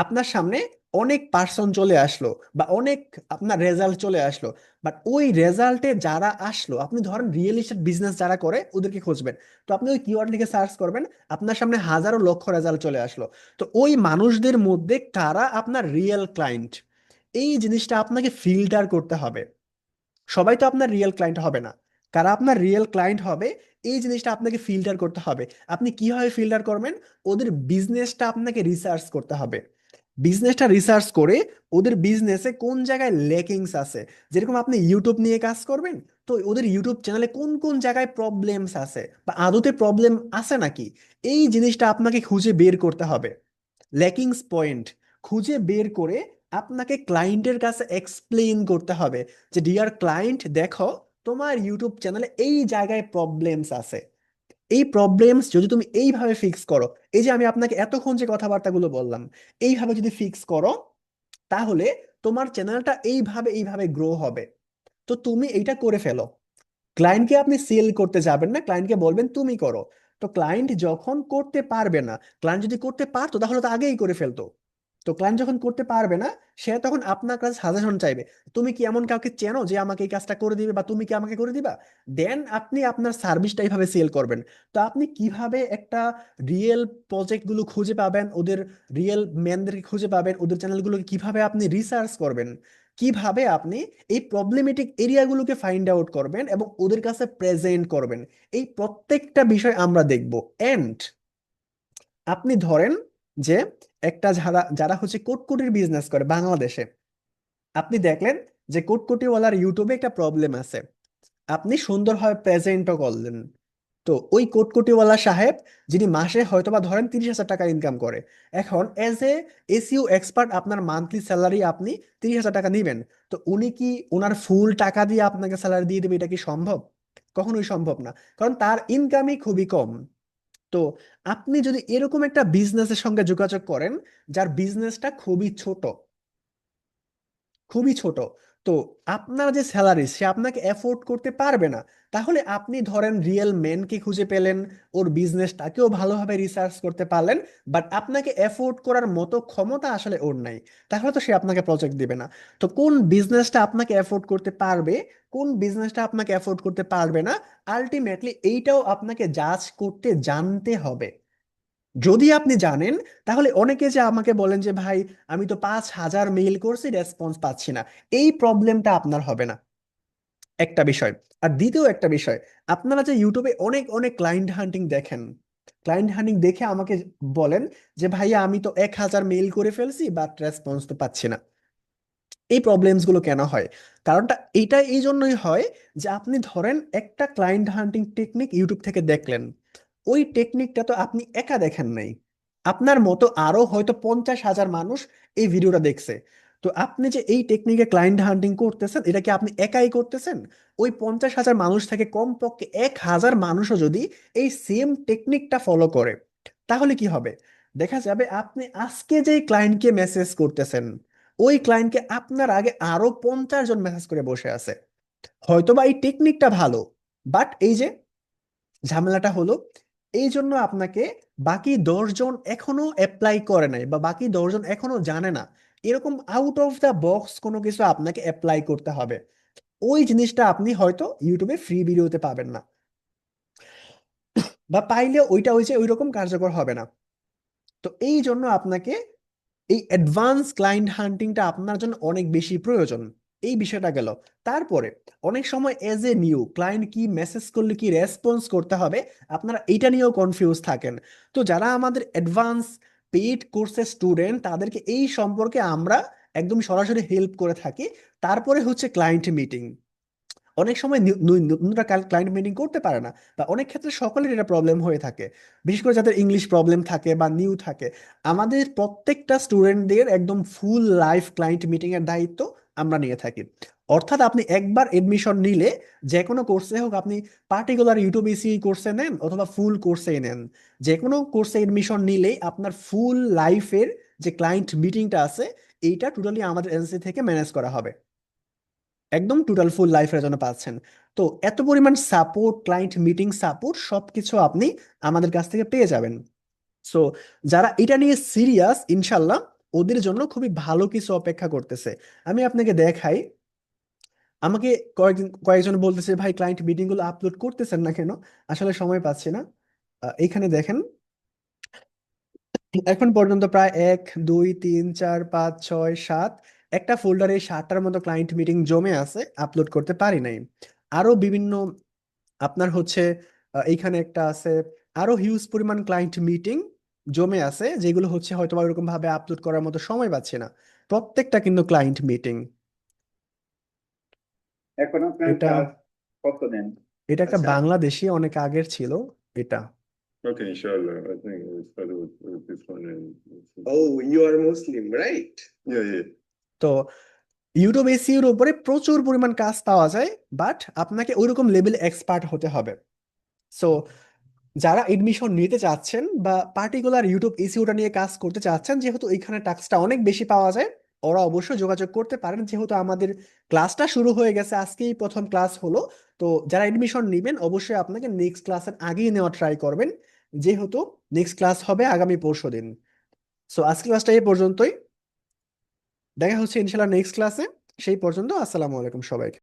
আপনার সামনে অনেক পার্সন চলে আসলো বা অনেক আপনার রেজাল্ট চলে আসলো। বাট ওই রেজাল্টে যারা আসলো, আপনি ধরেন রিয়েল এস্টেট বিজনেস যারা করে ওদেরকে খুঁজবেন, তো আপনি ওই কিওয়ার্ড লিখে সার্চ করবেন, আপনার সামনে হাজারো লক্ষ রেজাল্ট চলে আসলো। তো ওই মানুষদের মধ্যে কারা আপনার রিয়েল ক্লায়েন্ট, এই জিনিসটা আপনাকে ফিল্টার করতে হবে। সবাই তো আপনার রিয়েল ক্লায়েন্ট হবে না, কারা আপনার রিয়েল ক্লায়েন্ট হবে এই জিনিসটা আপনাকে ফিল্টার করতে হবে। আপনি কিভাবে ফিল্টার করবেন, ওদের বিজনেসটা আপনাকে রিসার্চ করতে হবে। বিজনেসটা রিসার্চ করে ওদের বিজনেসে কোন জায়গায় লেকিংস আছে, যেরকম আপনি ইউটিউব নিয়ে কাজ করবেন, তো ওদের ইউটিউব চ্যানেলে কোন কোন জায়গায় প্রবলেমস আছে বা আদতে প্রবলেম আছে নাকি, এই জিনিসটা আপনাকে খুঁজে বের করতে হবে। ল্যাকিংস পয়েন্ট খুঁজে বের করে আপনাকে ক্লায়েন্টের কাছে এক্সপ্লেইন করতে হবে যে ডিয়ার ক্লায়েন্ট দেখো, তোমার ইউটিউব চ্যানেলে এই জায়গায় প্রবলেমস আছে, এই প্রবলেমস যদি তুমি এইভাবে ফিক্স করো, এই যে আমি আপনাকে এতক্ষণ যে কথাবার্তাগুলো বললাম, এইভাবে যদি ফিক্স করো, তাহলে তোমার চ্যানেলটা এইভাবে এইভাবে গ্রো হবে। তো তুমি এইটা করে ফেলো। ক্লায়েন্টকে আপনি সেল করতে যাবেন না, ক্লায়েন্টকে বলবেন তুমি করো। তো ক্লায়েন্ট যখন করতে পারবে না, ক্লায়েন্ট যদি করতে পারতো তাহলে তো আগেই করে ফেলতো। তো ক্লায়েন্ট যখন করতে পারবে না, সে তখন আপনার কাছে সাজেশন চাইবে, তুমি কি এমন কাউকে চেনো যে আমাকে এই কাজটা করে দিবে, বা তুমি কি আমাকে করে দিবা? দেন আপনি আপনার সার্ভিসটা এইভাবে সেল করবেন। তো আপনি কিভাবে একটা রিয়েল প্রজেক্ট গুলো খুঁজে পাবেন, ওদের রিয়েল ম্যানদেরকে খুঁজে পাবেন, ওদের চ্যানেলগুলোকে কিভাবে আপনি রিসার্চ করবেন, কিভাবে আপনি এই প্রবলেমেটিক এরিয়াগুলোকে ফাইন্ড আউট করবেন এবং ওদের কাছে প্রেজেন্ট করবেন, এই প্রত্যেকটা বিষয় আমরা দেখব। এন্ড আপনি ধরেন যে একটা যারা যারা হচ্ছে কোটকুটির বিজনেস করে বাংলাদেশে, আপনি দেখলেন যে কোটকুটিওয়ালার ইউটিউবে একটা প্রবলেম আছে, আপনি সুন্দরভাবে প্রেজেন্টও করলেন। তো ওই কোটকুটিওয়ালা সাহেব, যিনি মাসে হয়তোবা ধরেন 30,000 টাকা ইনকাম করে, এখন এজ এ এসইও এক্সপার্ট আপনার মান্থলি স্যালারি আপনি 30,000 টাকা নিবেন, তো উনি কি ওনার ফুল টাকা দিয়ে আপনাকে স্যালারি দিয়ে দেবে? এটা কি সম্ভব? কখনোই সম্ভব না, কারণ তার ইনকামই খুবই কম। তো আপনি যদি এরকম একটা বিজনেসের সঙ্গে যোগাযোগ করেন, যার বিজনেসটা খুবই ছোট, খুবই ছোট, তো আপনার যে স্যালারি সে আপনাকে অ্যাফোর্ড করতে পারবে না, তাহলে আপনি ধরেন রিয়েল ম্যানকে খুঁজে পেলেন, ওর বিজনেসটাকেও ভালোভাবে রিসার্চ করতে পারলেন, বাট আপনাকে অ্যাফোর্ড করার মতো ক্ষমতা আসলে ওর নাই, তাহলে তো সে আপনাকে প্রজেক্ট দিবে না। তো কোন বিজনেসটা আপনাকে অ্যাফোর্ড করতে পারবে, কোন বিজনেসটা আপনাকে অ্যাফোর্ড করতে পারবে না, আলটিমেটলি এইটাও আপনাকে জাজ করতে জানতে হবে। যদি আপনি জানেন, তাহলে অনেকে যে আমাকে বলেন যে ভাই আমি তো 5,000 মেইল করছি, রেসপন্স পাচ্ছি না, এই প্রবলেমটা আপনার হবে না, একটা বিষয়। আর দ্বিতীয় একটা বিষয়, আপনারা যে ইউটিউবে অনেক অনেক ক্লায়েন্ট হান্টিং দেখেন, ক্লায়েন্ট হান্টিং দেখে আমাকে বলেন যে ভাইয়া আমি তো 1,000 মেইল করে ফেলছি, বাট রেসপন্স তো পাচ্ছি না। এই প্রবলেমস গুলো কেন হয়? কারণটা এইটা এই জন্যই হয় যে আপনি ধরেন একটা ক্লায়েন্ট হান্টিং টেকনিক ইউটিউব থেকে দেখলেন, ওই টেকনিকটা তো আপনি একা দেখেন নাই, আপনার মতো আরো হয়তো 50,000 মানুষ এই ভিডিওটা দেখছে। তো আপনি যে এই টেকনিকে ক্লায়েন্ট হান্টিং করতেছেন, এটা কি আপনি একাই করতেছেন? ওই 50,000 মানুষ থেকে কমপক্ষে 1,000 মানুষও যদি এই সেম টেকনিকটা ফলো করে, তাহলে কি হবে? দেখা যাবে আপনি আজকে যেই ক্লায়েন্টকে মেসেজ করতেছেন, ওই ক্লায়েন্টকে আপনার আগে আরো 50 জন মেসেজ করে বসে আছে। হয়তোবা এই টেকনিকটা ভালো, বাট এই যে ঝামেলাটা হলো, এই জন্য আপনাকে বাকি 10 জন এখনো অ্যাপ্লাই করে নাই, বা বাকি 10 জন এখনো জানে না, এরকম আউট অফ দ্য বক্স কোনো কিছু আপনাকে অ্যাপ্লাই করতে হবে। ওই জিনিসটা আপনি হয়তো ইউটিউবে ফ্রি ভিডিওতে পাবেন না, বা পাইলে ওইটা ওই যে ওইরকম কার্যকর হবে না। তো এই জন্য আপনাকে এই অ্যাডভান্স ক্লায়েন্ট হান্টিংটা আপনার জন্য অনেক বেশি প্রয়োজন। এই বিষয়টা গেল। তারপরে অনেক সময় এজ এ নিউ ক্লায়েন্ট কি মেসেজ করলে কি রেসপন্স করতে হবে, আপনারা এটা নিয়েও কনফিউজ থাকেন। তো যারা আমাদের অ্যাডভান্স পেইড কোর্সের স্টুডেন্ট, তাদেরকে এই সম্পর্কে আমরা একদম সরাসরি হেল্প করে থাকি। তারপরে হচ্ছে ক্লায়েন্ট মিটিং। অনেক সময় নতুনরা ক্লায়েন্ট মিটিং করতে পারে না, বা অনেক ক্ষেত্রে সকলের এটা প্রবলেম হয়ে থাকে, বিশেষ করে যাদের ইংলিশ প্রবলেম থাকে বা নিউ থাকে। আমাদের প্রত্যেকটা স্টুডেন্টদের একদম ফুল লাইফ ক্লায়েন্ট মিটিং এর দায়িত্ব আমরা নিয়ে থাকি। অর্থাৎ আপনি একবার এডমিশন নিলে, যে কোনো কোর্সে হোক, আপনি পার্টিকুলার ইউটিউব ইসি কোর্সে নেন অথবা ফুল কোর্সে নেন, যে কোনো কোর্সে এডমিশন নিলেই আপনার ফুল লাইফের যে ক্লায়েন্ট মিটিংটা আছে, এইটা টোটালি আমাদের এজেন্সি থেকে ম্যানেজ করা হবে, একদম টোটাল ফুল লাইফের জন্য পাচ্ছেন। তো এত পরিমাণ সাপোর্ট, ক্লায়েন্ট মিটিং সাপোর্ট, সবকিছু আপনি আমাদের কাছ থেকে পেয়ে যাবেন। সো যারা এটা নিয়ে সিরিয়াস, ইনশাল্লাহ ওদের জন্য খুবই ভালো কিছু অপেক্ষা করতেছে। আমি আপনাকে দেখাই, আমাকে কয়েকজন বলতেছে ভাই ক্লায়েন্ট মিটিং গুলো আপলোড করতেছেন না কেন? আসলে সময় পাচ্ছি না। এইখানে দেখেন, এখন পর্যন্ত প্রায় 1 2 3 4 5 6 7 একটা ফোল্ডারে 7টার মতো ক্লায়েন্ট মিটিং জমে আছে, আপলোড করতে পারি নাই। আরো বিভিন্ন আপনার হচ্ছে এইখানে একটা আছে, আরো হিউজ পরিমাণ ক্লায়েন্ট মিটিং জমে আছে, যেগুলো হচ্ছে হয়তো বা ওরকম ভাবে আপলোড করার মতো সময় পাচ্ছে না। প্রত্যেকটা কিন্তু ক্লায়েন্ট মিটিং। এখন আপনার এটা কাজ কত নেন? এটা একটা আচ্ছা, বাংলাদেশি, অনেক আগের ছিল এটা। Okay, inshallah. I think we started with this one and Oh, you are Muslim, right? yeah. তো ইউটিউব এসইওর উপরে প্রচুর পরিমাণ কাজ পাওয়া যায়, বাট আপনাকে ওইরকম লেভেল এক্সপার্ট হতে হবে। সো যারা এডমিশন নিতে চাচ্ছেন বা পার্টিকুলার ইউটিউব এসইওটা নিয়ে কাজ করতে চাচ্ছেন, যেহেতু এখানে টাস্কটা অনেক বেশি পাওয়া যায়, ওরা অবশ্যই যোগাযোগ করতে পারেন। যেহেতু আমাদের ক্লাসটা শুরু হয়ে গেছে, আজকেই প্রথম ক্লাস হলো, তো যারা এডমিশন নেবেন অবশ্যই আপনাকে নেক্সট ক্লাসের আগেই নেওয়া ট্রাই করবেন, যেহেতু নেক্সট ক্লাস হবে আগামী পরশুদিন। সো আজকের ক্লাসটা এই পর্যন্তই। দেখা হচ্ছে ইনশাল্লাহ নেক্সট ক্লাসে। সেই পর্যন্ত আসসালামু আলাইকুম সবাইকে।